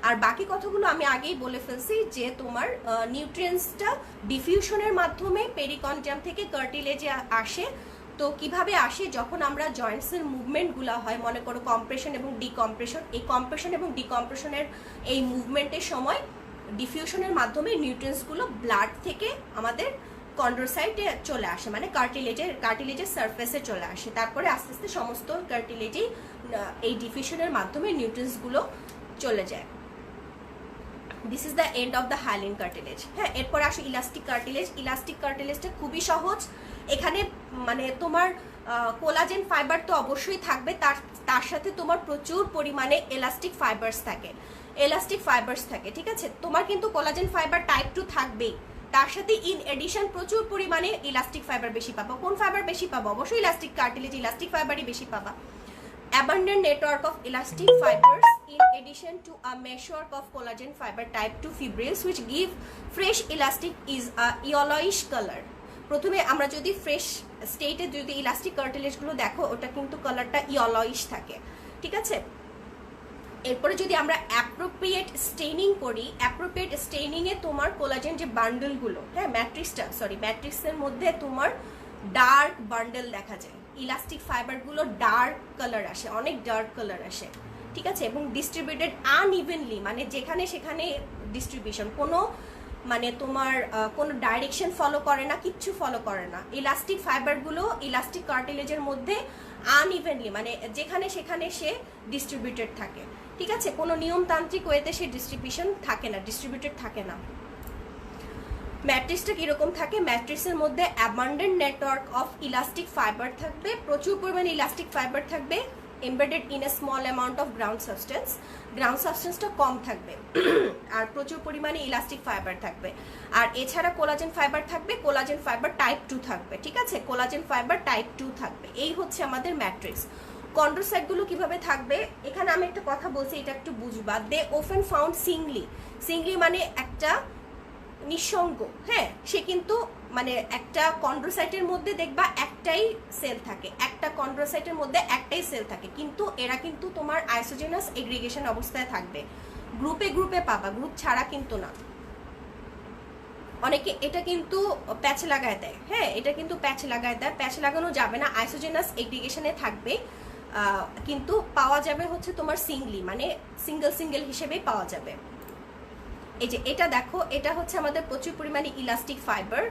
আর বাকি কথাগুলো আমি আগেই বলে ফেলছি, যে তোমার নিউট্রিয়েন্টসটা ডিফিউশনের মাধ্যমে পেরিকন্ড্রিয়াম থেকে কার্টিলেজে আসে। তো কিভাবে আসে? যখন আমরা জয়েন্টসের মুভমেন্টগুলো হয়, মনে করো কম্প্রেশন এবং ডিকম্প্রেশন, এই কম্প্রেশন এবং ডিকম্প্রেশনের এই মুভমেন্টের সময় ডিফিউশনের মাধ্যমে নিউট্রিয়েন্টসগুলো ব্লাড থেকে আমাদের কন্ড্রোসাইটে চলে আসে, মানে কার্টিলেজের সারফেসে চলে আসে। তারপরে আস্তে আস্তে সমস্ত কার্টিলেজেই এই ডিফিউশনের মাধ্যমে নিউট্রিয়েন্টসগুলো চলে যায়। This is the end of the hyaline cartilage. হ্যাঁ, এরপরে আসে ইলাস্টিক কার্টিলেজ। ইলাস্টিক কার্টিলেজটা খুবই সহজ। এখানে মানে তোমার কোলাজেন ফাইবার তো অবশ্যই থাকবে, তার সাথে তোমার প্রচুর পরিমাণে এলাস্টিক ফাইবার্স থাকে, ঠিক আছে? তোমার কিন্তু কোলাজেন ফাইবার টাইপ 2 থাকবেই, তার সাথে ইন এডিশন প্রচুর পরিমাণে ইলাস্টিক ফাইবার বেশি পাবো। কোন ফাইবার বেশি পাবো? অবশ্যই ইলাস্টিক কার্টিলেজ, ইলাস্টিক ফাইবারই বেশি পাবা। Abundant network of elastic fibers in addition to a meshwork of collagen fiber type 2 fibrils which give fresh elastic is a yellowish color. প্রথমে আমরা যদি ফ্রেশ স্টেটে যদি ইলাস্টিক কার্টিলেজগুলো দেখো, ওটা কিন্তু কালারটা ইয়েলোইশ থাকে, ঠিক আছে? এরপরে যদি আমরা অ্যাপ্রোপ্রিয়েট স্টেইনিং করি, অ্যাপ্রোপ্রিয়েট স্টেইনিংয়ে তোমার কোলাজেন যে বান্ডেলগুলো, হ্যাঁ ম্যাট্রিক্সের মধ্যে তোমার ডার্ক বান্ডেল দেখা যায়। ইলাস্টিক ফাইবারগুলো ডার্ক কালার আসে, অনেক ডার্ক কালার আসে, ঠিক আছে? এবং ডিস্ট্রিবিউটেড আনইভেনলি, মানে যেখানে সেখানে ডিস্ট্রিবিউশন, কোনো মানে তোমার কোনো ডাইরেকশন ফলো করে না, কিচ্ছু ফলো করে না। ইলাস্টিক ফাইবারগুলো ইলাস্টিক কার্টিলেজের মধ্যে আনইভেনলি, মানে যেখানে সেখানে সে ডিস্ট্রিবিউটেড থাকে, ঠিক আছে? কোনো নিয়মতান্ত্রিক ওয়েতে সে ডিস্ট্রিবিউটেড থাকে না। ম্যাট্রিক্সটা কিরকম থাকে? ম্যাট্রিক্সের মধ্যে abundant network of elastic fibre থাকবে, প্রচুর পরিমাণে ইলাস্টিক ফাইবার থাকবে, embedded in a small amount of ground সাবস্টেন্সটা কম থাকবে, আর প্রচুর পরিমাণে ইলাস্টিক ফাইবার থাকবে। আর এছাড়া কোলাজেন ফাইবার থাকবে, কোলাজেন ফাইবার টাইপ 2 থাকবে, ঠিক আছে? কোলাজেন ফাইবার টাইপ 2 থাকবে। এই হচ্ছে আমাদের ম্যাট্রিক্স। কন্ড্রোসাইটগুলো কিভাবে থাকবে? এখানে আমি একটা কথা বলছি, এটা একটু বুঝবা। দে অফেন ফাউন্ড সিংলি মানে একটা নিঃসঙ্গ, হ্যাঁ, সে কিন্তু মানে একটা কন্ড্রোসাইটের মধ্যে দেখবা একটাই সেল থাকে, একটা কন্ড্রোসাইটের মধ্যে একটাই সেল থাকে, কিন্তু এরা কিন্তু তোমার আইসোজেনাস এগ্রিগেশন অবস্থায় থাকবে, গ্রুপে গ্রুপে পাবা, গ্রুপ ছাড়া কিন্তু না। অনেকে এটা কিন্তু প্যাচ লাগায় দেয়, হ্যাঁ, এটা কিন্তু প্যাচ লাগায় দেয়, প্যাচ লাগানো যাবে না, আইসোজেনাস এগ্রিগেশনে থাকবে, কিন্তু পাওয়া যাবে হচ্ছে তোমার সিঙ্গলি, মানে সিঙ্গেল সিঙ্গেল হিসেবেই পাওয়া যাবে। এই যে এটা দেখো, এটা হচ্ছে আমাদের প্রচুর পরিমাণে ইলাস্টিক ফাইবার,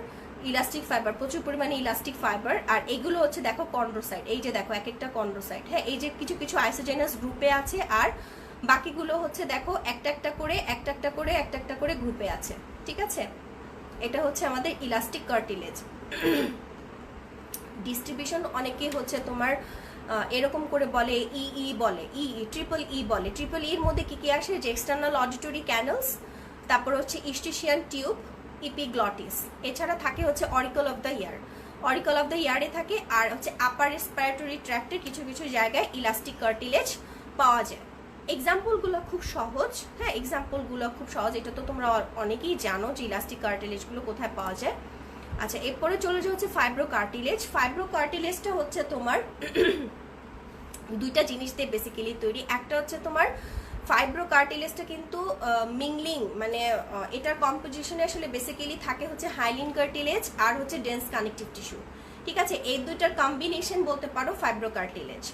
প্রচুর পরিমাণে ইলাস্টিক ফাইবার। আর এগুলো হচ্ছে দেখো কন্ড্রোসাইট, এই যে দেখো এক একটা কন্ড্রোসাইট, হ্যাঁ, এই যে কিছু কিছু আইসোজেনাস গ্রুপে আছে, আর বাকিগুলো হচ্ছে দেখো একটা একটা করে গ্রুপে আছে, ঠিক আছে। এটা হচ্ছে আমাদের ইলাস্টিক কার্টিলেজ। ডিস্ট্রিবিউশন অনেকে হচ্ছে তোমার এরকম করে বলে বলে ট্রিপল বলে। ট্রিপল এর মধ্যে কি কি আসে, যে এক্সটার্নাল অডিটরি ক্যানেলস, তারপর হচ্ছে ইস্টিশিয়ান টিউব, ইপিগ্লটিস, এছাড়া থাকে হচ্ছে অরিকল অফ দ্য ইয়ারে থাকে, আর হচ্ছে আপার রেসপিরেটরি ট্র্যাক্টের কিছু কিছু জায়গায় ইলাস্টিক কার্টিলেজ পাওয়া যায়। এক্সাম্পলগুলো খুব সহজ, হ্যাঁ, এটা তো তোমরা অনেকেই জানো যে ইলাস্টিক কার্টিলেজগুলো কোথায় পাওয়া যায়। আচ্ছা, এরপরে চলে যাওয়া হচ্ছে ফাইব্রো কার্টিলেজটা হচ্ছে তোমার দুইটা জিনিস দিয়ে বেসিক্যালি তৈরি। একটা হচ্ছে তোমার ফাইব্রো কার্টিলেজটা কিন্তু মিংলিং, মানে এটার কম্পোজিশনে আসলে বেসিক্যালি থাকে হচ্ছে হাইলিন কার্টিলেজ আর হচ্ছে ডেন্স কানেকটিভ টিস্যু, ঠিক আছে। এই দুইটার কম্বিনেশন বলতে পারো ফাইব্রো কার্টিলেজ।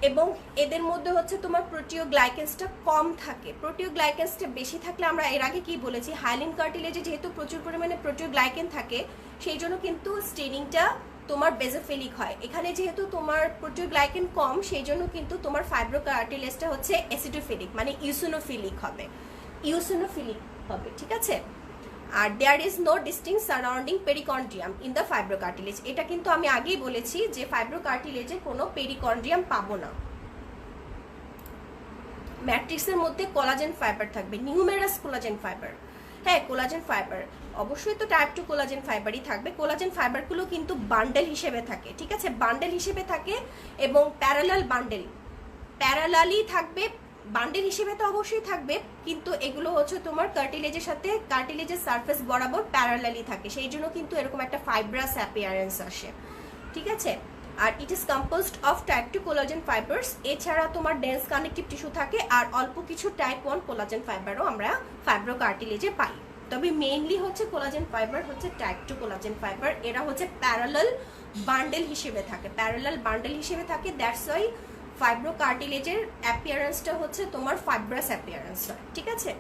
এবং এদের মধ্যে হচ্ছে তোমার প্রোটিওগ্লাইকেন্সটা কম থাকে, প্রোটিওগ্লাইকেন্সটা বেশি থাকলে আমরা এর আগে কি বলেছি, হাইলিন কার্টিলেজে যেহেতু প্রচুর পরিমাণে প্রোটিওগ্লাইকেন থাকে, সেই জন্য কিন্তু স্টেনিংটা তোমার বেজোফিলিক হয়। এখানে যেহেতু তোমার প্রোটিওগ্লাইকেন কম, সেই জন্য কিন্তু তোমার ফাইব্রো কার্টিলেজটা হচ্ছে অ্যাসিডোফিলিক, মানে ইউসিনোফিলিক হবে, ঠিক আছে। আর there is no distinct surrounding perichondrium in the fibrocartilage. এটা কিন্তু আমি আগেই বলেছি যে ফাইব্রো কার্টিলেজে কোনো পেরিকন্ড্রিয়াম পাবো না। ম্যাট্রিক্সের মধ্যে কোলাজেন ফাইবার থাকবে, নিউমেরাস কোলাজেন ফাইবার, হ্যাঁ, কোলাজেন ফাইবার অবশ্যই তো টাইপ 2 কোলাজেন ফাইবারই থাকবে। কোলাজেন ফাইবারগুলো কিন্তু বান্ডেল হিসেবে থাকে, ঠিক আছে, বান্ডেল হিসেবে থাকে, এবং প্যারালালি থাকবে, বান্ডেল হিসেবে তো অবশ্যই থাকবে, কিন্তু এগুলো হচ্ছে তোমার কার্টিলেজের সাথে, কার্টিলেজের সারফেস বরাবর প্যারালালি থাকে, সেই জন্য কিন্তু এরকম একটা ফাইব্রাস অ্যাপিয়ারেন্স আসে, ঠিক আছে। আর it is composed of type 2 collagen fibres. এছাড়া তোমার ডেন্স কানেকটিভ টিস্যু থাকে, আর অল্প কিছু টাইপ 1 কোলাজেন ফাইবারও আমরা ফাইব্রো কার্টিলেজে পাই। তবে মেইনলি হচ্ছে কোলাজেন ফাইবার হচ্ছে টাইপ 2 কোলাজেন ফাইবার, এরা হচ্ছে প্যারালাল বান্ডেল হিসেবে থাকে, দ্যাটস ওয়াই ফাইব্রো কার্টিলেজের অ্যাপিয়ারেন্সটা হচ্ছে তোমার ফাইব্রাস অ্যাপিয়ারেন্স হয়, ঠিক আছে।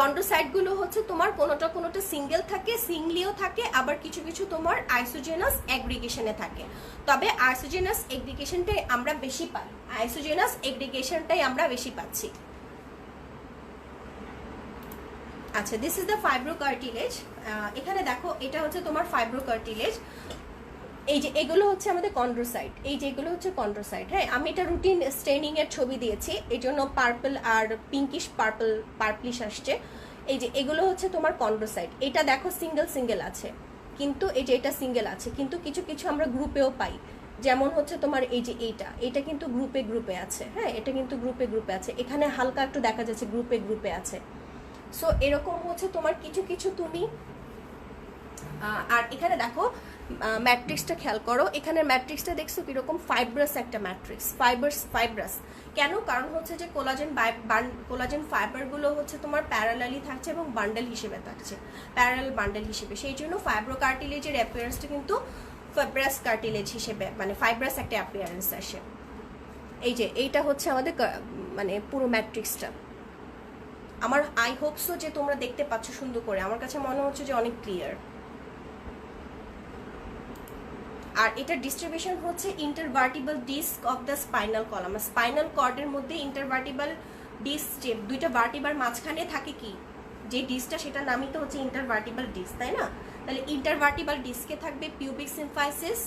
কন্ড্রোসাইটগুলো হচ্ছে তোমার কোনোটা সিঙ্গেল থাকে, সিঙ্গলিও থাকে, আবার কিছু কিছু তোমার আইসোজেনাস এগ্রিগেশনে থাকে। তবে আইসোজেনাস এগ্রিগেশনটাই আমরা বেশি পাচ্ছি। আচ্ছা, this is the fibro cartilage. এখানে দেখো, এটা হচ্ছে তোমার ফাইব্রো কার্টিলেজ। এই যে এগুলো হচ্ছে আমাদের কন্ড্রোসাইট, হ্যাঁ, আমি এটা রুটিন স্টেনিং এর ছবি দিয়েছি, এই জন্য পার্পল আর পিঙ্কিশ পার্পলিশ আসছে। এই যে এগুলো হচ্ছে তোমার কন্ড্রোসাইট। এটা দেখো সিঙ্গেল আছে, কিন্তু এই যে এটা সিঙ্গেল আছে, কিন্তু কিছু কিছু আমরা গ্রুপেও পাই, যেমন হচ্ছে তোমার এই যে এইটা কিন্তু গ্রুপে আছে, হ্যাঁ, এটা কিন্তু গ্রুপে আছে, এখানে হালকা একটু দেখা যাচ্ছে গ্রুপে আছে। সো এরকম হচ্ছে তোমার কিছু কিছু তুমি। আর এখানে দেখো ম্যাট্রিক্সটা খেয়াল করো, এখানে ম্যাট্রিক্সটা দেখছো কিরকম ফাইব্রাস একটা ম্যাট্রিক্স, ফাইব্রাস কেন, কারণ হচ্ছে যে কোলাজেন ফাইবারগুলো হচ্ছে তোমার প্যারালালি থাকছে এবং বান্ডেল হিসেবে থাকছে, প্যারালাল বান্ডেল হিসেবে, সেই জন্য ফাইব্রো কার্টিলেজের অ্যাপিয়ারেন্সটা কিন্তু ফাইব্রাস কার্টিলেজ হিসেবে, মানে ফাইব্রাস একটা অ্যাপিয়ারেন্স আসে। এই যে এইটা হচ্ছে আমাদের মানে পুরো ম্যাট্রিক্সটা। আমার আই হোপ সো যে তোমরা দেখতে পাচ্ছ সুন্দর করে, আমার কাছে মনে হচ্ছে যে অনেক ক্লিয়ার। আর এটা ডিস্ট্রিবিউশন হচ্ছে intervertebral disc of the spinal column, spinal কর্ডের মধ্যে ইন্টারভার্টিবল ডিস্ক, যে দুইটা ভার্টিবার মাঝখানে থাকে কি যে ডিস্কটা, সেটার নামই তো হচ্ছে ইন্টারভার্টিবল ডিস্ক, তাই না? তাহলে ইন্টারভার্টিবল ডিস্কে থাকবে পিউবিক সিম্ফাইসিস,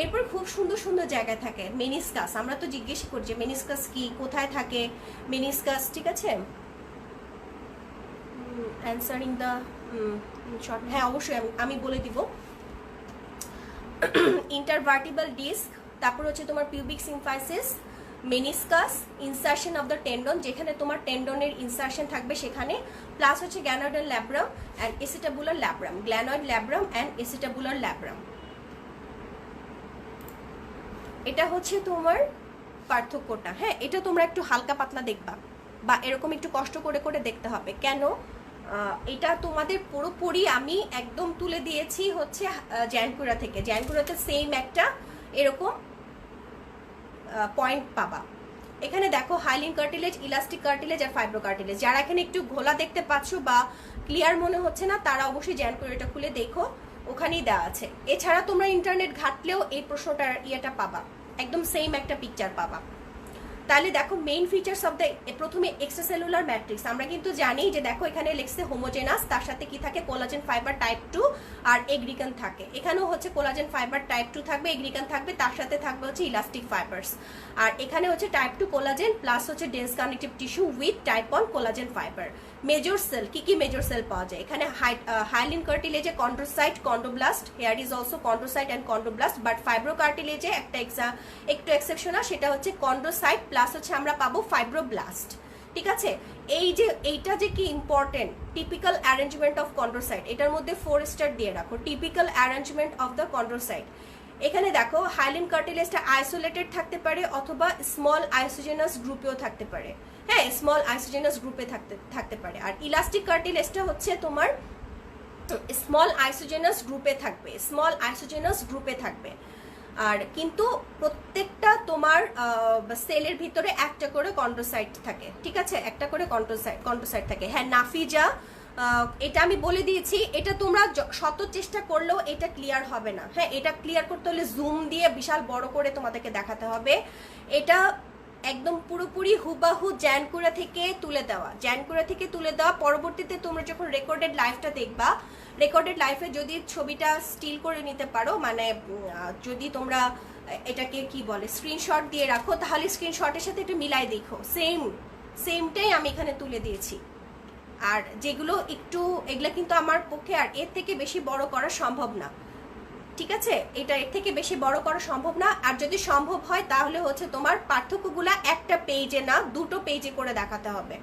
এরপর খুব সুন্দর সুন্দর জায়গায় থাকে মেনিসকাস। আমরা তো জিজ্ঞেস করি যে মেনিসকাস কি, কোথায় থাকে মেনিসকাস, ঠিক আছে, অ্যান্সারিং দ্য শর্ট, হ্যাঁ অবশ্যই আমি বলে দিব। ইন্টারভার্টিবল ডিস্ক, তারপর হচ্ছে তোমার pubic symphysis, meniscus, insertion of the tendon, যেখানে তোমার টেন্ডনের ইনসারশন থাকবে সেখানে, প্লাস হচ্ছে glenoid labrum and acetabular labrum, glenoid labrum and acetabular labrum. এটা হচ্ছে তোমার পার্থক্যটা। হ্যাঁ, এটা তোমরা একটু হালকা পাতলা দেখবা বা এরকম একটু কষ্ট করে করে দেখতে হবে। কেন? এটা তোমাদের পুরোপুরি আমি একদম তুলে দিয়েছি হচ্ছে জ্যানকুরা থেকে। জ্যানকুরাতে সেম একটা এরকম পয়েন্ট পাবা। এখানে দেখো হাইলিন কার্টিলেজ, ইলাস্টিক কার্টিলেজ আর ফাইব্রো কার্টিলেজ। যারা এখানে একটু ঘোলা দেখতে পাচ্ছ বা ক্লিয়ার মনে হচ্ছে না, তারা অবশ্যই জ্যানকুরাটা খুলে দেখো, ওখানেই দেওয়া আছে। এছাড়া তোমরা ইন্টারনেট ঘাটলেও এই প্রশ্নটার ইয়েটা পাবা, একদম সেম একটা পিকচার পাবা। তাহলে দেখো মেইন ফিচার্স অফ দ্য, প্রথমে এক্সট্রাসেলুলার ম্যাট্রিক্স। আমরা কিন্তু জানি যে দেখো এখানে লেখছে হোমোজেনাস, তার সাথে কি থাকে, কোলাজেন ফাইবার টাইপ 2 আর এগ্রিকান থাকে। এখানেও হচ্ছে কোলাজেন ফাইবার টাইপ 2 থাকবে, এগ্রিকান থাকবে, তার সাথে থাকবে হচ্ছে ইলাস্টিক ফাইবারস। আর এখানে হচ্ছে টাইপ 2 কোলাজেন প্লাস হচ্ছে dense connective tissue with type 1 collagen fibre. Major cell, কি কি মেজর সেল পাওয়া যায় এখানে? হাইলিন কার্টিলেজে chondrocyte, chondroblast, here is also chondrocyte and chondroblast, but ফাইব্রো কার্টিলেজে একটু এক্সেপশনাল, সেটা হচ্ছে কন্ড্রোসাইট প্লাস হচ্ছে আমরা পাবো ফাইব্রোব্লাস্ট। ঠিক আছে, এই যে এইটা যে কি important, typical arrangement of chondrocyte, এটার মধ্যে 4 স্টার দিয়ে রাখো, typical arrangement of the chondrocyte. এখানে দেখো হাইলিন কার্টিলেজটা আইসোলেটেড থাকতে পারে অথবা স্মল আইসোজেনাস গ্রুপেও থাকতে পারে। হ্যাঁ, স্মল আইসোজেনাস গ্রুপে থাকতে পারে। আর ইলাস্টিক কার্টিলেজটা হচ্ছে তোমার স্মল আইসোজেনাস গ্রুপে থাকবে, স্মল আইসোজেনাস গ্রুপে থাকবে। আর কিন্তু প্রত্যেকটা তোমার সেলের ভিতরে একটা করে কন্ড্রোসাইট থাকে। ঠিক আছে, একটা করে কন্ড্রোসাইট থাকে। হ্যাঁ, নাফিজা, এটা আমি বলে দিয়েছি, এটা তোমরা শত চেষ্টা করলেও এটা ক্লিয়ার হবে না। হ্যাঁ, এটা ক্লিয়ার করতে হলে জুম দিয়ে বিশাল বড় করে তোমাদেরকে দেখাতে হবে। এটা একদম পুরোপুরি হুবাহু জ্যানকুরা থেকে তুলে দেওয়া। পরবর্তীতে তোমরা যখন রেকর্ডেড লাইভটা দেখবা, রেকর্ডেড লাইফে যদি ছবিটা স্টিল করে নিতে পারো, মানে যদি তোমরা এটাকে কি বলে স্ক্রিনশট দিয়ে রাখো, তাহলে স্ক্রিনশটের সাথে একটু মিলাই দেখো, সেমটাই আমি এখানে তুলে দিয়েছি। আর যেগুলো একটু, এগুলা কিন্তু আমার পক্ষে আর এর থেকে বেশি বড় করা সম্ভব না। ঠিক আছে, এটা এর থেকে বেশি বড় করা সম্ভব না। আর যদি সম্ভব হয় তাহলে হচ্ছে তোমার পার্থক্যগুলা একটা পেজে না 2টো পেজে করে দেখাতে হবে।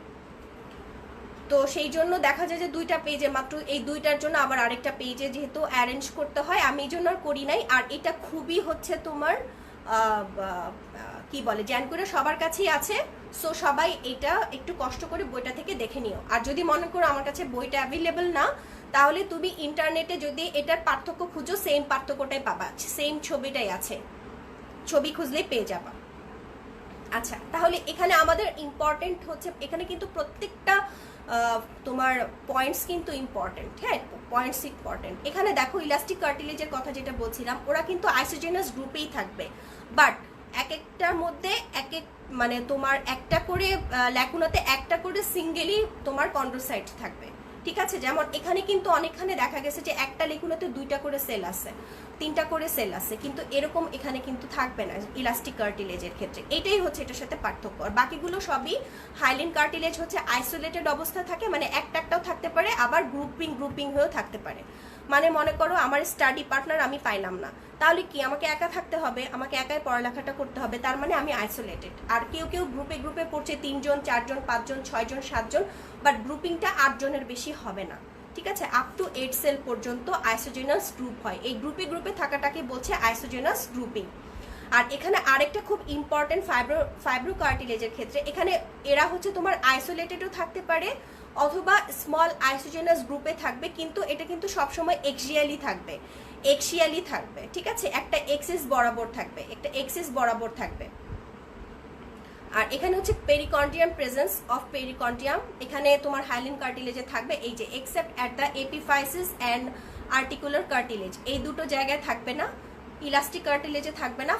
তো সেই জন্য দেখা যায় যে 2টা পেজে, মাত্র এই 2টার জন্য আবার আরেকটা পেজে যেহেতু অ্যারেঞ্জ করতে হয়, আমি এই জন্য আর করি নাই। আর এটা খুবই হচ্ছে তোমার কি বলে জ্যানকুরা সবার কাছেই আছে, সো সবাই এটা একটু কষ্ট করে বইটা থেকে দেখে নিও। আর যদি মনে করো আমার কাছে বইটা অ্যাভেলেবল না, তাহলে তুমি ইন্টারনেটে যদি এটার পার্থক্য খুঁজো, সেম পার্থক্যটাই পাবা, সেম ছবিটাই আছে, ছবি খুঁজলেই পেয়ে যাবা। আচ্ছা, তাহলে এখানে আমাদের ইম্পর্টেন্ট হচ্ছে, এখানে কিন্তু প্রত্যেকটা তোমার পয়েন্টস কিন্তু ইম্পর্টেন্ট। হ্যাঁ, পয়েন্টস ইম্পর্টেন্ট। এখানে দেখো ইলাস্টিক কার্টিলেজের কথা যেটা বলছিলাম, ওরা কিন্তু আইসোজেনাস গ্রুপেই থাকবে, বাট এক একটার মধ্যে এক এক মানে তোমার একটা করে ল্যাকুনাতে একটা করে সিঙ্গেলি তোমার কন্ড্রোসাইট থাকবে। ঠিক আছে, যেমন এখানে কিন্তু অনেকখানে দেখা গেছে যে একটা লেকুনাতে 2টা করে সেল আছে, 3টা করে সেল আছে, কিন্তু এরকম এখানে কিন্তু থাকবে না ইলাস্টিক কার্টিলেজের ক্ষেত্রে। এটাই হচ্ছে এটার সাথে পার্থক্য। আর বাকিগুলো সবই হাইলিন কার্টিলেজ হচ্ছে আইসোলেটেড অবস্থা থাকে, মানে একটাও থাকতে পারে, আবার গ্রুপিং হয়েও থাকতে পারে। মানে মনে করো আমার স্টাডি পার্টনার আমি পাইলাম না, তাহলে কি আমাকে একা থাকতে হবে, আমাকে একাই পড়ালেখাটা করতে হবে, তার মানে আমি আইসোলেটেড। আর কেউ গ্রুপে পড়ছে 3 জন 4 জন 5 জন 6 জন 7 জন, বাট গ্রুপিংটা 8 জনের বেশি হবে না। ঠিক আছে, আপ টু 8 সেল পর্যন্ত আইসোজেনাস গ্রুপ হয়। এই গ্রুপে থাকাটাকে বলছে আইসোজেনাস গ্রুপিং। আর এখানে আরেকটা খুব ইম্পর্টেন্ট ফাইব্রো কার্টিলেজের ক্ষেত্রে, এখানে এরা হচ্ছে তোমার আইসোলেটেডও থাকতে পারে অথবা স্মল আইসোজেনাস গ্রুপে থাকবে, কিন্তু এটা কিন্তু সবসময় এক্সিয়ালি থাকবে। ঠিক আছে, একটা এক্সিস বরাবর থাকবে। আর এখানে হচ্ছে পেরিকন্ডিয়াম, প্রেজেন্স অফ পেরিকন্ডিয়াম এখানে তোমার হাইলিন কার্টিলেজে থাকবে, এই যে except at the epiphysis and articular cartilage, এই দুটো জায়গায় থাকবে না। ইলাস্টিক কার্টিলেজে থাকবে না,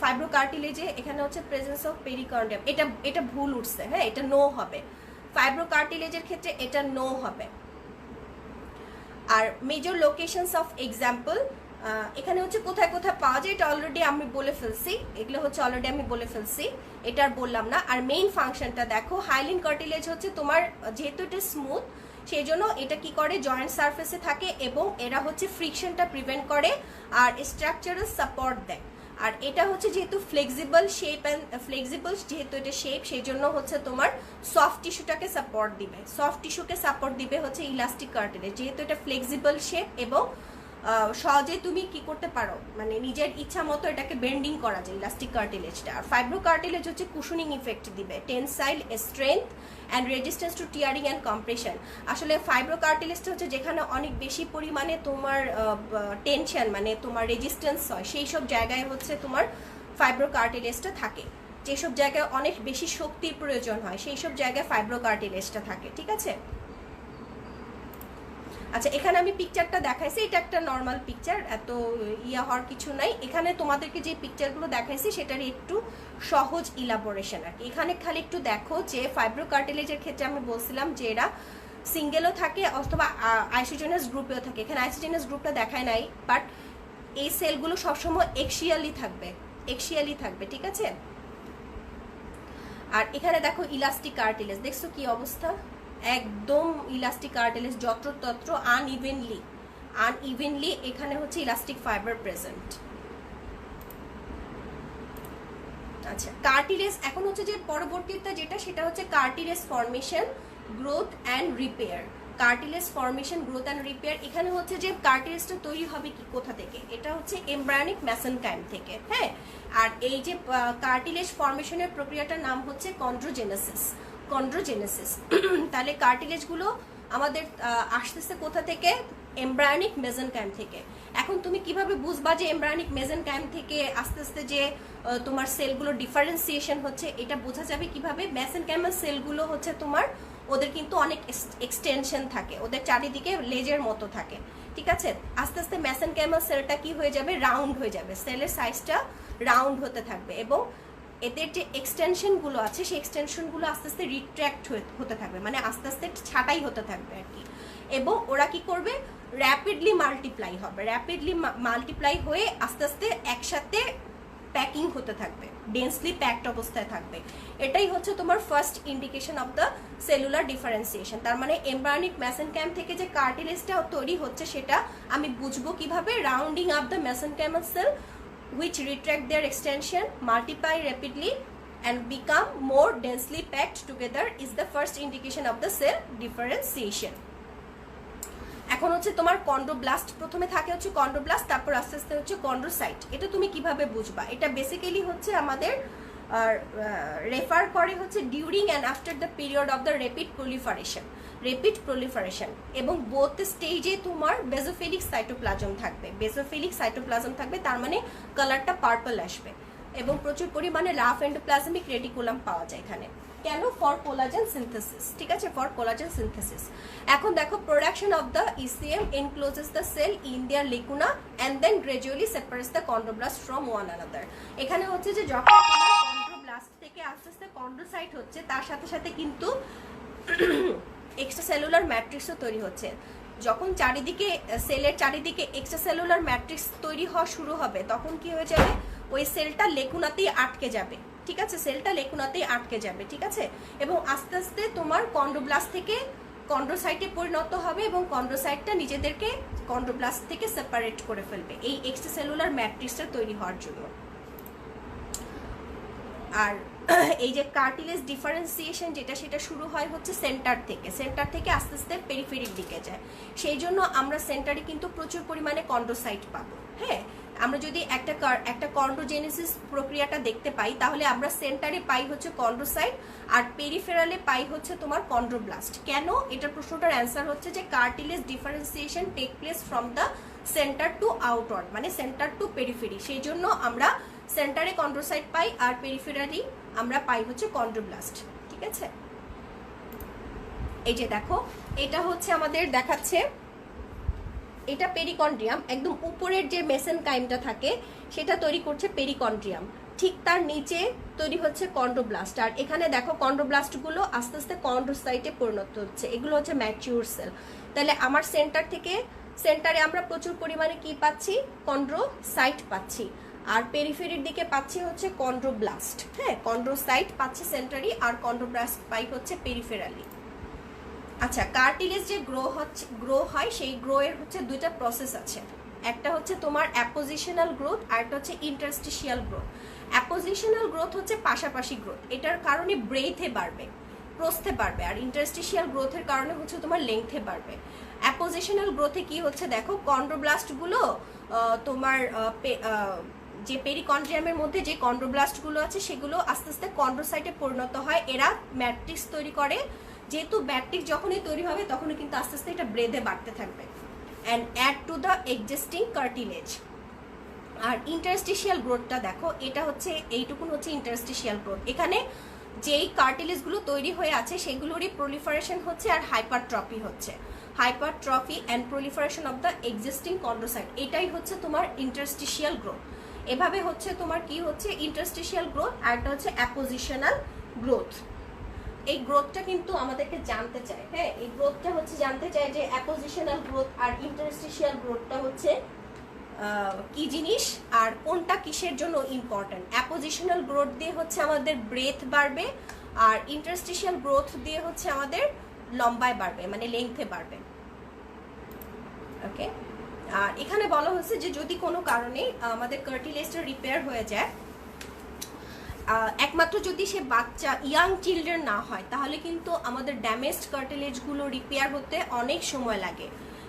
ফাইব্রো কার্টিলেজে এখানে হচ্ছে প্রেজেন্স অফ পেরিকন্ডিয়াম, এটা ভুল উঠছে। হ্যাঁ, এটা নো হবে, ফাইব্রো কার্টিলেজের ক্ষেত্রে এটা নো হবে। আর মেজর লোকেশনস অফ এক্সাম্পল, এখানে হচ্ছে কোথায় পাওয়া যায়, এটা অলরেডি আমি বলে ফেলছি, এটা আর বললাম না। আর মেইন ফাংশনটা দেখো, হাইলিন কার্টিলেজ হচ্ছে তোমার যেহেতু এটা স্মুথ, সেই জন্য এটা কি করে জয়েন্ট সারফেসে থাকে এবং এরা হচ্ছে ফ্রিকশনটা প্রিভেন্ট করে আর স্ট্রাকচারাল সাপোর্ট দেয়। আর এটা হচ্ছে যেহেতু ফ্লেক্সিবল শেপ অ্যান্ড ফ্লেক্সিবল যেহেতু এটা শেপ, সেই জন্য হচ্ছে তোমার সফট টিস্যুটাকে সাপোর্ট দিবে, সফট টিস্যুকে সাপোর্ট দিবে হচ্ছে ইলাস্টিক কার্টিলেজ, যেহেতু এটা ফ্লেক্সিবল শেপ এবং সহজে তুমি কি করতে পারো, মানে নিজের ইচ্ছা মতো এটাকে বেন্ডিং করা যায় ইলাস্টিক কার্টিলেজটা। আর ফাইব্রো কার্টিলেজ হচ্ছে কুশনিং ইফেক্ট দিবে, tensile strength and resistance to tearing and compression. আসলে ফাইব্রো কার্টিলেজটা হচ্ছে যেখানে অনেক বেশি পরিমাণে তোমার টেনশন মানে তোমার রেজিস্ট্যান্স হয়, সেই সব জায়গায় হচ্ছে তোমার ফাইব্রো কার্টিলেজটা থাকে। যেসব জায়গায় অনেক বেশি শক্তির প্রয়োজন হয় সেই সব জায়গায় ফাইব্রো কার্টিলেজটা থাকে, ঠিক আছে। আচ্ছা, এখানে আমি পিকচারটা দেখাইছি, এটা একটা নর্মাল পিকচার, এত ইয়া হওয়ার কিছু নাই। এখানে তোমাদেরকে যে পিকচারগুলো দেখাইছি সেটার একটু সহজ ইলাবোরেশন আর কি। এখানে খালি একটু দেখো যে ফাইব্রো কার্টিলেজের ক্ষেত্রে আমি বলছিলাম যে এরা সিঙ্গেলও থাকে অথবা আইসোজেনাস গ্রুপেও থাকে। এখানে আইসোজেনাস গ্রুপটা দেখায় নাই, বাট এই সেলগুলো সবসময় এক্সিয়ালি থাকবে, ঠিক আছে। আর এখানে দেখো ইলাস্টিক কার্টিলেজ, দেখছো কি অবস্থা, একদম ইলাস্টিক কার্টিলেজ যত্রতত্র আনইভেনলি এখানে হচ্ছে ইলাস্টিক ফাইবার প্রেজেন্ট। আচ্ছা, কার্টিলেজ এখন হচ্ছে যে পরবর্তীতে যেটা সেটা হচ্ছে cartilage formation, growth and repair. Cartilage formation, growth and repair, এখানে হচ্ছে যে কার্টিলেজটা তৈরি হবে কি কোথা থেকে, এটা হচ্ছে এমব্রায়োনিক মেসেনকাইম থেকে, হ্যাঁ। আর এই যে কার্টিলেজ ফর্মেশনের প্রক্রিয়াটার নাম হচ্ছে কন্ড্রোজেনেসিস। তাহলে কার্টিলেজগুলো আমাদের আসতেছে কোথা থেকে, এমব্রায়োনিক মেসেনকাইম থেকে। এখন তুমি কিভাবে বুঝবা যে এমব্রায়োনিক মেসেনকাইম থেকে আস্তে আস্তে যে তোমার সেলগুলো ডিফারেন্সিয়েশন হচ্ছে, এটা বোঝা যাবে কিভাবে। মেসেনকাইমাল সেলগুলো হচ্ছে তোমার, ওদের কিন্তু অনেক এক্সটেনশন থাকে, ওদের চারিদিকে লেজের মতো থাকে, ঠিক আছে। আস্তে আস্তে মেসেনকাইমাল সেলটা কি হয়ে যাবে, রাউন্ড হয়ে যাবে, সেলের সাইজটা রাউন্ড হতে থাকবে এবং এদের যে এক্সটেনশনগুলো আছে সেই এক্সটেনশনগুলো আস্তে আস্তে রিট্র্যাক্ট হতে থাকবে, মানে আস্তে আস্তে ছাঁটাই হতে থাকবে আর কি। এবং ওরা কি করবে, র্যাপিডলি মাল্টিপ্লাই হয়ে আস্তে আস্তে একসাথে প্যাকিং হতে থাকবে, ডেন্সলি প্যাকড অবস্থায় থাকবে। এটাই হচ্ছে তোমার first indication of the cellular differentiation. তার মানে এমব্রায়োনিক মেসেনকাইম থেকে যে কার্টিলেজটা তৈরি হচ্ছে সেটা আমি বুঝবো কিভাবে, rounding up the mesenchymal cell which retract their extension, multiply rapidly and become more densely packed together is the first indication of the cell differentiation. এখন হচ্ছে তোমার কন্ড্রোব্লাস্ট, প্রথমে থাকে হচ্ছে কন্ড্রোব্লাস্ট, তারপর আস্তে আস্তে হচ্ছে কন্ড্রোসাইট। এটা তুমি কিভাবে বুঝবা, এটা বেসিক্যালি হচ্ছে আমাদের রেফার করে হচ্ছে during and after the period of the rapid proliferation এবং বোথ স্টেজে তোমার বেসোফিলিক সাইটোপ্লাজম থাকবে, তার মানে কালারটা পার্পল আসবে এবং প্রচুর পরিমাণে রাফ এন্ডোপ্লাজমিক রেটিকুলাম পাওয়া যায় এখানে। কেন, ফর কোলাজেন সিনথেসিস, ঠিক আছে, ফর কোলাজেন সিনথেসিস। এখন দেখো production of the ECM encloses the cell in their lacuna and then gradually separates the chondroblast from one another. এখানে হচ্ছে যে যখন কন্ড্রোব্লাস্ট থেকে আস্তে আস্তে কন্ড্রোসাইট হচ্ছে, তার সাথে সাথে কিন্তু এক্সট্রা সেলুলার ম্যাট্রিক্সও তৈরি হচ্ছে। যখন সেলের চারিদিকে এক্সট্রা সেলুলার ম্যাট্রিক্স তৈরি হওয়া শুরু হবে, তখন কি হয়ে যাবে, ওই সেলটা লেকুনাতেই আটকে যাবে, ঠিক আছে, ঠিক আছে। এবং আস্তে আস্তে তোমার কন্ড্রোব্লাস্ট থেকে কন্ড্রোসাইটে পরিণত হবে এবং কন্ড্রোসাইটটা নিজেদেরকে কন্ড্রোব্লাস্ট থেকে সেপারেট করে ফেলবে এই এক্সট্রা সেলুলার ম্যাট্রিক্সটা তৈরি হওয়ার জন্য। আর এই যে কার্টিলেজ ডিফারেন্সিয়েশন যেটা, সেটা শুরু হয় হচ্ছে সেন্টার থেকে আস্তে আস্তে পেরিফেরির দিকে যায়। সেই জন্য আমরা সেন্টারে কিন্তু প্রচুর পরিমাণে কন্ড্রোসাইট পাবো, হ্যাঁ। আমরা যদি একটা কন্ড্রোজেনেসিস প্রক্রিয়াটা দেখতে পাই, তাহলে আমরা সেন্টারে পাই হচ্ছে কন্ড্রোসাইট আর পেরিফেরালে পাই হচ্ছে তোমার কন্ড্রোব্লাস্ট। কেন, এটার প্রশ্নটার অ্যান্সার হচ্ছে যে cartilage differentiation take place from the centre to outward, মানে সেন্টার টু পেরিফেরি। সেই জন্য আমরা সেন্টারে কন্ড্রোসাইট পাই আর পেরিফেরালি আমরা পাই হচ্ছে কন্ড্রোব্লাস্ট, ঠিক আছে। এই যে দেখো, এটা হচ্ছে আমাদের দেখাচ্ছে, এটা পেরিকন্ড্রিয়াম, একদম উপরের যে মেসেনকাইমটা থাকে সেটা তৈরি করছে পেরিকন্ড্রিয়াম, ঠিক তার নিচে তৈরি হচ্ছে কন্ড্রোব্লাস্ট। আর এখানে দেখো কন্ড্রোব্লাস্টগুলো আস্তে আস্তে কন্ড্রোসাইটে পরিণত হচ্ছে, এগুলো হচ্ছে ম্যাচিউর সেল। তাহলে আমার সেন্টারে আমরা প্রচুর পরিমাণে কি পাচ্ছি, কন্ড্রোসাইট পাচ্ছি, আর পেরিফেরির দিকে পাচ্ছি হচ্ছে কন্ড্রোব্লাস্ট, হ্যাঁ। কন্ড্রোসাইট পাচ্ছি সেন্টারি আর কন্ড্রোব্লাস্ট পাই হচ্ছে পেরিফেরালি। আচ্ছা, কার্টিলেজ যে গ্রো হয়, সেই গ্রো এর হচ্ছে দুইটা প্রসেস আছে, একটা হচ্ছে তোমার অ্যাপোজিশনাল গ্রোথ আর একটা হচ্ছে ইন্টারস্টিশিয়াল গ্রোথ। অ্যাপোজিশনাল গ্রোথ হচ্ছে পাশাপাশি গ্রোথ, এটার কারণে ব্রেথে বাড়বে, প্রস্থে বাড়বে। আর ইন্টারস্টিশিয়াল গ্রোথের কারণে হচ্ছে তোমার লেংথে বাড়বে। অ্যাপোজিশনাল গ্রোথে কি হচ্ছে দেখো, কন্ড্রোব্লাস্টগুলো তোমার যে পেরিকন্ড্রিয়ামের মধ্যে যে কন্ড্রোব্লাস্টগুলো আছে সেগুলো আস্তে আস্তে কন্ড্রোসাইটে পরিণত হয়, এরা ম্যাট্রিক্স তৈরি করে। যেহেতু ম্যাট্রিক্স যখনই তৈরি হবে তখনই কিন্তু আস্তে আস্তে এটা ব্রেথে বাড়তে থাকবে and add to the existing cartilage. আর ইন্টারস্টিশিয়াল গ্রোথটা দেখো, এটা হচ্ছে এইটুকুন হচ্ছে ইন্টারস্টিশিয়াল গ্রোথ। এখানে যেই কার্টিলেজগুলো তৈরি হয়ে আছে সেগুলোরই প্রলিফারেশন হচ্ছে আর হাইপারট্রফি হচ্ছে। Hypertrophy and proliferation of the existing chondrocyte, এটাই হচ্ছে তোমার ইন্টারস্টিশিয়াল গ্রোথ। এভাবে হচ্ছে তোমার কি হচ্ছে ইন্টারস্টিশিয়াল গ্রোথ, আর একটা হচ্ছে অ্যাপোজিশনাল গ্রোথ। এই গ্রোথটা কিন্তু আমাদেরকে জানতে চায়, হ্যাঁ এই গ্রোথটা হচ্ছে জানতে চায় যে অ্যাপোজিশনাল গ্রোথ আর ইন্টারস্টিশিয়াল গ্রোথটা হচ্ছে কি জিনিস আর কোনটা কিসের জন্য ইম্পর্টেন্ট। অ্যাপোজিশনাল গ্রোথ দিয়ে হচ্ছে আমাদের ব্রেথ বাড়বে, আর ইন্টারস্টিশিয়াল গ্রোথ দিয়ে হচ্ছে আমাদের লম্বায় বাড়বে, মানে লেংথে বাড়বে। ওকে, আর এখানে বলা হচ্ছে যে যদি কোনো কারণে আমাদের কার্টিলেজটা রিপেয়ার হয়ে যায়, একমাত্র যদি সে বাচ্চা ইয়াং চিলড্রেন না হয়, তাহলে কিন্তু আমাদের ড্যামেজড কার্টিলেজগুলো রিপেয়ার হতে অনেক সময় লাগে,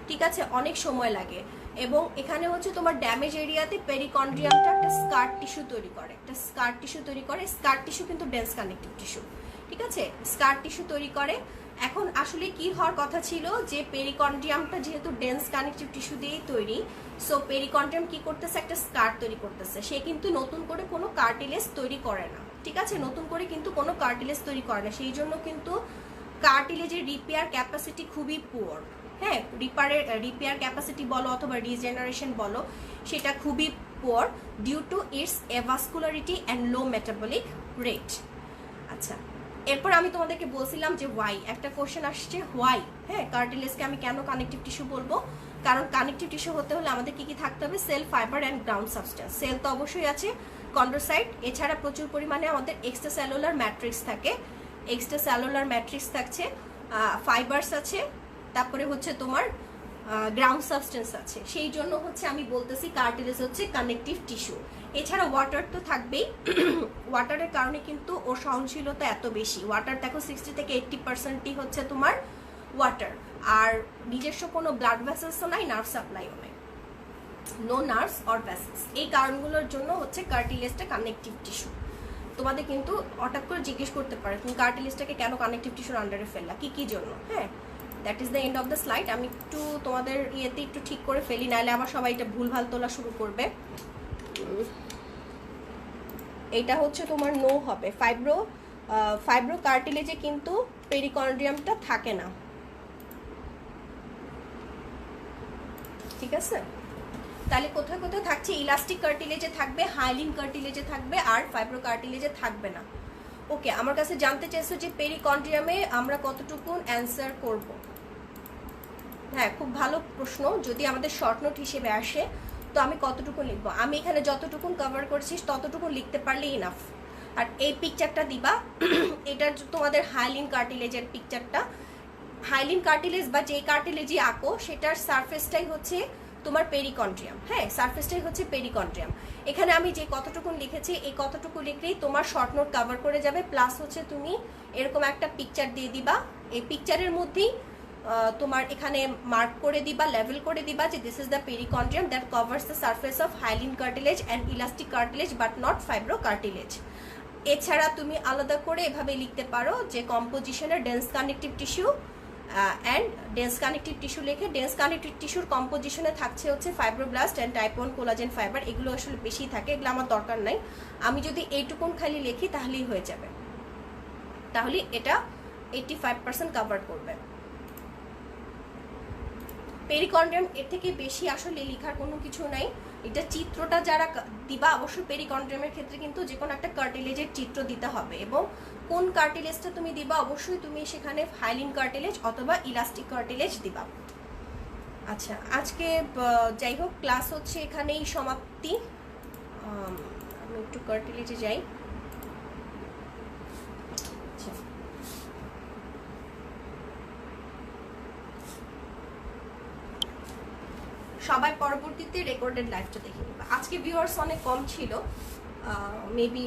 ঠিক আছে, অনেক সময় লাগে। এবং এখানে হচ্ছে তোমার ড্যামেজ এরিয়াতে পেরিকন্ড্রিয়ামটা একটা স্কার টিস্যু তৈরি করে, একটা স্কার টিস্যু তৈরি করে। স্কার টিস্যু কিন্তু ডেন্স কানেকটিভ টিস্যু, ঠিক আছে, স্কার টিস্যু তৈরি করে। এখন আসলে কি হওয়ার কথা ছিল যে পেরিকন্ড্রিয়ামটা যেহেতু ডেন্স কানেকটিভ টিস্যু দিয়েই তৈরি, সো পেরিকন্ড্রিয়াম কি করতেছে, একটা স্কার তৈরি করতেছে। সে কিন্তু নতুন করে কোনো কার্টিলেজ তৈরি করে না, ঠিক আছে, নতুন করে কিন্তু কোনো কার্টিলেজ তৈরি করে না। সেই জন্য কিন্তু কার্টিলেজের রিপেয়ার ক্যাপাসিটি খুবই পুয়ার, হ্যাঁ রিপেয়ার ক্যাপাসিটি বলো অথবা রিজেনারেশন বলো, সেটা খুবই poor due to its avascularity and low metabolic rate. আচ্ছা, এরপর আমি তোমাদেরকে বলছিলাম যে ওয়াই, একটা কোশ্চেন আসছে ওয়াই, হ্যাঁ কার্টিলেজকে আমি কেন কানেকটিভ টিস্যু বলবো, কারণ কানেকটিভ টিস্যু হতে হলে আমাদের কি কি থাকতে হবে, cell, fibre and ground substance. Cell তো অবশ্যই আছে, কন্ড্রোসাইট, এছাড়া প্রচুর পরিমাণে আমাদের এক্সট্রা সেলুলার ম্যাট্রিক্স থাকে, এক্সট্রা সেলুলার ম্যাট্রিক্স থাকছে, ফাইবারস আছে, তারপরে হচ্ছে তোমার গ্রাউন্ড সাবস্টেন্স আছে। সেই জন্য হচ্ছে আমি বলতেছি কার্টিলেজ হচ্ছে কানেকটিভ টিস্যু। এছাড়া ওয়াটার তো থাকবেই, ওয়াটারের কারণে কিন্তু ওর সহনশীলতা এত বেশি। ওয়াটার দেখো 60 থেকে 80% হচ্ছে তোমার ওয়াটার। আর নিজস্ব কোনো ব্লাড ভেসেলসও নাই, নার্ভ সাপ্লাইও নাই, নো নার্ভস অর ভেসেলস। এই কারণগুলোর জন্য হচ্ছে কার্টিলেজটা কানেকটিভ টিস্যু। তোমাদের কিন্তু হঠাৎ করে জিজ্ঞেস করতে পারে তুমি কার্টিলেজটাকে কেন কানেকটিভ টিস্যুর আন্ডারে ফেললা, কি জন্য। হ্যাঁ, that is the end of the slide. আমি একটু তোমাদের ইয়েতে একটু ঠিক করে ফেলি, নাহলে আবার সবাই এটা ভুলভাল তোলা শুরু করবে। এটা হচ্ছে তোমার নো হবে। ফাইব্রো কার্টিলেজে কিন্তু পেরিকন্ড্রিয়ামটা থাকে না, ঠিক আছে। তাহলে কোথায় কোথায় থাকছে, ইলাস্টিক কার্টিলেজে থাকবে, হাইলিন কার্টিলেজে থাকবে, আর ফাইব্রো কার্টিলেজে থাকবে না। ওকে, আমার কাছে জানতে চাইছো যে পেরিকন্ড্রিয়ামে আমরা কতটুকু অ্যান্সার করব। হ্যাঁ, খুব ভালো প্রশ্ন। যদি আমাদের শর্ট নোট হিসেবে আসে তো আমি কতটুকু লিখবো, আমি এখানে যতটুকু কভার করছি ততটুকু লিখতে পারলে ইনাফ। আর এই পিকচারটা দিবা, এটা তোমাদের হাইলিন কার্টিলেজের পিকচারটা। হাইলিন কার্টিলেজ বা যে কার্টিলেজই আঁকো সেটার সারফেসটাই হচ্ছে তোমার পেরিকন্ড্রিয়াম, হ্যাঁ সারফেসটাই হচ্ছে পেরিকন্ড্রিয়াম। এখানে আমি যে কতটুকু লিখেছি এই কতটুকু লিখলেই তোমার শর্ট নোট কভার করে যাবে। প্লাস হচ্ছে তুমি এরকম একটা পিকচার দিয়ে দিবা, এই পিকচারের মধ্যেই তোমার এখানে মার্ক করে দিবা, লেভেল করে দিবা যে this is the perichondrium that covers the surface of hyaline cartilage and elastic cartilage but not fibrocartilage. এছাড়া তুমি আলাদা করে এভাবে লিখতে পারো যে কম্পোজিশনের dense connective tissue and dense connective tissue লিখে, ডেন্স কানেকটিভ টিস্যুর কম্পোজিশনে থাকছে হচ্ছে fibroblast and type 1 collagen fibre. এগুলো আসলে বেশি থাকে, এগুলো আমার দরকার নাই। আমি যদি এইটুকুন খালি লিখি তাহলেই হয়ে যাবে, তাহলে এটা 85% কভার করবে। পেরিকন্ড্রিয়াম এর থেকে বেশি আসলে লেখার কোনো কিছু নাই। এটা চিত্রটা যারা দিবা অবশ্যই পেরিকন্ড্রিয়ামের ক্ষেত্রে কিন্তু যে কোনো একটা কার্টিলেজের চিত্র দিতে হবে, এবং কোন কার্টিলেজটা তুমি দিবা অবশ্যই তুমি সেখানে হাইলিন কার্টিলেজ অথবা ইলাস্টিক কার্টিলেজ দিবা। আচ্ছা, আজকে যাই হোক ক্লাস হচ্ছে এখানেই সমাপ্তি। আমি একটু কার্টিলেজে যাই। সবাই পরবর্তীতে রেকর্ডেড লাইভটা দেখে নেবে। আজকে ভিউয়ার্স অনেক কম ছিল, মেবি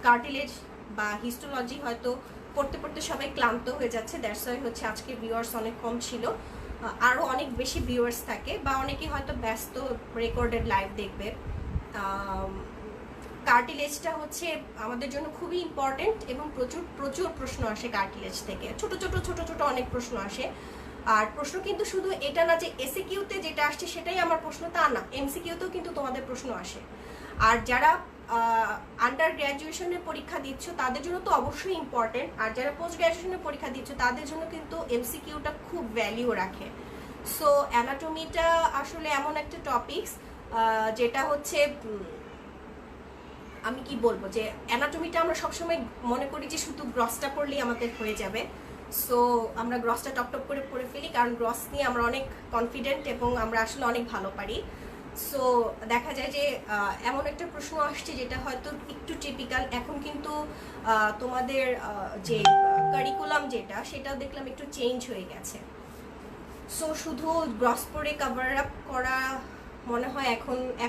কার্টিলেজ বা হিস্টোলজি হয়তো পড়তে পড়তে সবাই ক্লান্ত হয়ে যাচ্ছে, দ্যাটস ওয়াই হচ্ছে আজকে ভিউয়ার্স অনেক কম ছিল। আরও অনেক বেশি ভিউয়ার্স থাকে বা অনেকে হয়তো ব্যস্ত রেকর্ডেড লাইভ দেখবে। কার্টিলেজটা হচ্ছে আমাদের জন্য খুবই ইম্পর্টেন্ট এবং প্রচুর প্রচুর প্রশ্ন আসে কার্টিলেজ থেকে, ছোট ছোট অনেক প্রশ্ন আসে। আর প্রশ্ন কিন্তু শুধু এটা না যে এসিকিউতে যেটা আসছে সেটাই আমার প্রশ্ন, তা না, এমসিকিউতেও কিন্তু তোমাদের প্রশ্ন আসে। আর যারা আন্ডার গ্র্যাজুয়েশনের পরীক্ষা দিচ্ছ তাদের জন্য তো অবশ্যই ইম্পর্টেন্ট, আর যারা পোস্ট গ্র্যাজুয়েশনের পরীক্ষা দিচ্ছ তাদের জন্য কিন্তু এমসিকিউটা খুব ভ্যালিউ রাখে। সো অ্যানাটমিটা আসলে এমন একটা টপিকস যেটা হচ্ছে আমি কি বলবো, যে অ্যানাটমিটা আমরা সবসময় মনে করি যে শুধু গ্রসটা পড়লেই আমাদের হয়ে যাবে। সো আমরা গ্রসটা টপ করে পড়ে ফেলি, কারণ গ্রস নিয়ে আমরা অনেক কনফিডেন্ট এবং আমরা আসলে অনেক ভালো পারি। সো দেখা যায় যে এমন একটা প্রশ্ন আসছে যেটা হয়তো একটু টিপিক্যাল। এখন কিন্তু তোমাদের যে কারিকুলাম যেটা সেটা দেখলাম একটু চেঞ্জ হয়ে গেছে। সো শুধু গ্রস পড়ে কভার আপ করা মনে হয়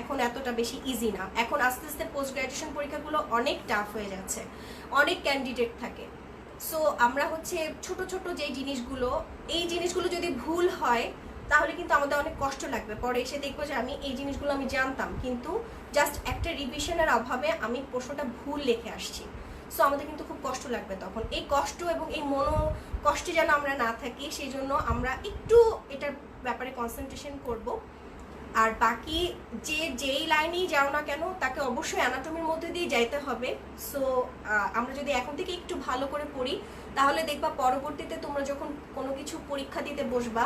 এখন এতটা বেশি ইজি না। এখন আস্তে আস্তে পোস্ট গ্র্যাজুয়েশন পরীক্ষাগুলো অনেক টাফ হয়ে যাচ্ছে, অনেক ক্যান্ডিডেট থাকে। সো আমরা হচ্ছে ছোট ছোট যে জিনিসগুলো, এই জিনিসগুলো যদি ভুল হয় তাহলে কিন্তু আমাদের অনেক কষ্ট লাগবে, পরে এসে দেখবো যে আমি এই জিনিসগুলো আমি জানতাম কিন্তু জাস্ট একটা রিভিশনের অভাবে আমি প্রশ্নটা ভুল লিখে আসছি। সো আমাদের কিন্তু খুব কষ্ট লাগবে তখন। এই কষ্ট এবং এই কষ্টে যেন আমরা না থাকি সেই জন্য আমরা একটু এটার ব্যাপারে কনসেন্ট্রেশন করব। আর বাকি যেই লাইনেই যাও না কেন তাকে অবশ্যই অ্যানাটমির মধ্যে দিয়ে যাইতে হবে। সো আমরা যদি এখন থেকে একটু ভালো করে পড়ি তাহলে দেখবা পরবর্তীতে তোমরা যখন কোনো কিছু পরীক্ষা দিতে বসবা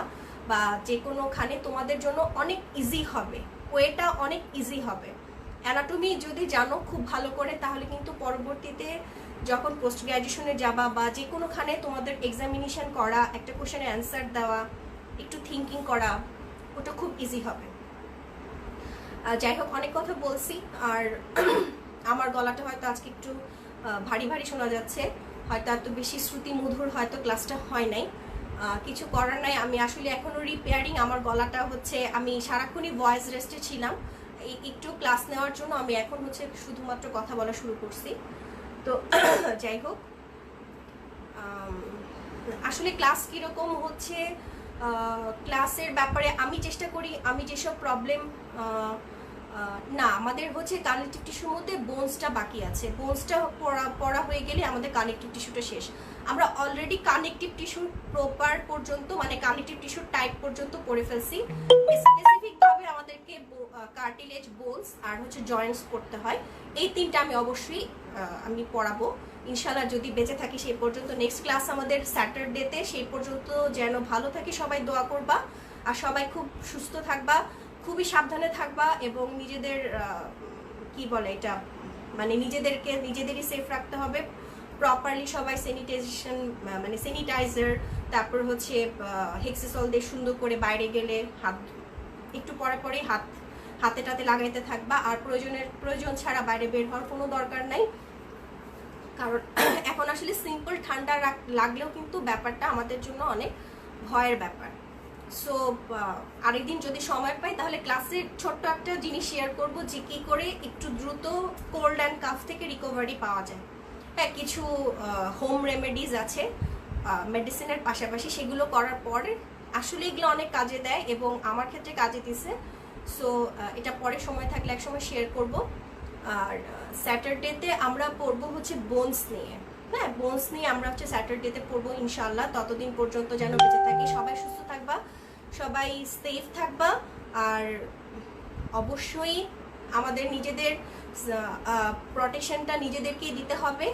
বা যে কোনোখানে তোমাদের জন্য অনেক ইজি হবে, ওয়েটা অনেক ইজি হবে। অ্যানাটমি যদি জানো খুব ভালো করে তাহলে কিন্তু পরবর্তীতে যখন পোস্ট গ্র্যাজুয়েশনে যাবা বা যে কোনোখানে তোমাদের এক্সামিনেশন করা, একটা কোশ্চেনের অ্যান্সার দেওয়া, একটু থিঙ্কিং করা, ওটা খুব ইজি হবে। যাই হোক, অনেক কথা বলছি, আর আমার গলাটা হয়তো আজকে একটু ভারী ভারী শোনা যাচ্ছে, হয়তো এত বেশি শ্রুতি মধুর হয়তো ক্লাসটা হয় নাই, কিছু করার নাই। আমি আসলে এখনও রিপেয়ারিং, আমার গলাটা হচ্ছে, আমি সারাক্ষণই ভয়েস রেস্টে ছিলাম, একটু ক্লাস নেওয়ার জন্য আমি এখন হচ্ছে শুধুমাত্র কথা বলা শুরু করছি। তো যাই হোক, আসলে ক্লাস কীরকম হচ্ছে, ক্লাসের ব্যাপারে আমি চেষ্টা করি, আমি যেসব প্রবলেম না, আমাদের হচ্ছে কানেকটিভ টিস্যুর মধ্যে বোনসটা বাকি আছে, বোনসটা পড়া হয়ে গেলে আমাদের কানেকটিভ টিস্যুটা শেষ। আমরা অলরেডি কানেকটিভ টিস্যুর প্রপার পর্যন্ত, মানে কানেকটিভ টিস্যুর টাইপ পর্যন্ত পড়ে ফেলছি। স্পেসিফিকভাবে আমাদেরকে কার্টিলেজ, বোনস আর হচ্ছে জয়েন্টস পড়তে হয়। এই তিনটা আমি অবশ্যই আমি পড়াবো ইনশাল্লাহ, যদি বেঁচে থাকি সেই পর্যন্ত। নেক্সট ক্লাস আমাদের স্যাটারডেতে, সেই পর্যন্ত যেন ভালো থাকি, সবাই দোয়া করবা আর সবাই খুব সুস্থ থাকবা, খুবই সাবধানে থাকবা এবং নিজেদের কি বলে এটা, মানে নিজেদেরই সেফ রাখতে হবে। প্রপারলি সবাই স্যানিটাইজেশন, মানে স্যানিটাইজার, তারপর হচ্ছে হেক্সাসল দিয়ে সুন্দর করে বাইরে গেলে হাত একটু পরে হাতে টাতে লাগাইতে থাকবা। আর প্রয়োজন ছাড়া বাইরে বের হওয়ার কোনো দরকার নাই, কারণ এখন আসলে সিম্পল ঠান্ডা লাগলেও কিন্তু ব্যাপারটা আমাদের জন্য অনেক ভয়ের ব্যাপার। সো আরেকদিন যদি সময় পাই তাহলে ক্লাসের ছোট্ট একটা জিনিস শেয়ার করব যে কী করে একটু দ্রুত কোল্ড অ্যান্ড কাফ থেকে রিকভারি পাওয়া যায়। হ্যাঁ, কিছু হোম রেমেডিজ আছে মেডিসিনের পাশাপাশি, সেগুলো করার পরে আসলে এগুলো অনেক কাজে দেয় এবং আমার ক্ষেত্রে কাজে দিছে। সো এটা পরে সময় থাকলে একসময় শেয়ার করব। আর স্যাটারডেতে আমরা পড়বো হচ্ছে বোনস নিয়ে। হ্যাঁ, বোনস নিয়ে আমরা হচ্ছে স্যাটারডেতে পড়বো ইনশাল্লাহ। ততদিন পর্যন্ত যেন বেঁচে থাকি, সবাই সুস্থ থাকবা, সবাই সেফ থাকবা, আর অবশ্যই আমাদের নিজেদের প্রোটেকশনটা নিজেদেরকেই দিতে হবে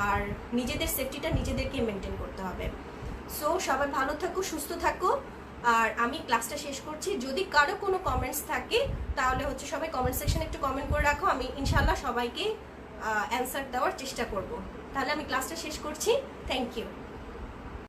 আর নিজেদের সেফটিটা নিজেদেরকেই মেনটেন করতে হবে। সো সবাই ভালো থাকো, সুস্থ থাকো, আর আমি ক্লাসটা শেষ করছি। যদি কারো কোনো কমেন্টস থাকে তাহলে হচ্ছে সবাই কমেন্ট সেকশনে একটু কমেন্ট করে রাখো, আমি ইনশাল্লাহ সবাইকে অ্যান্সার দেওয়ার চেষ্টা করব। তাহলে আমি ক্লাসটা শেষ করছি। Thank you.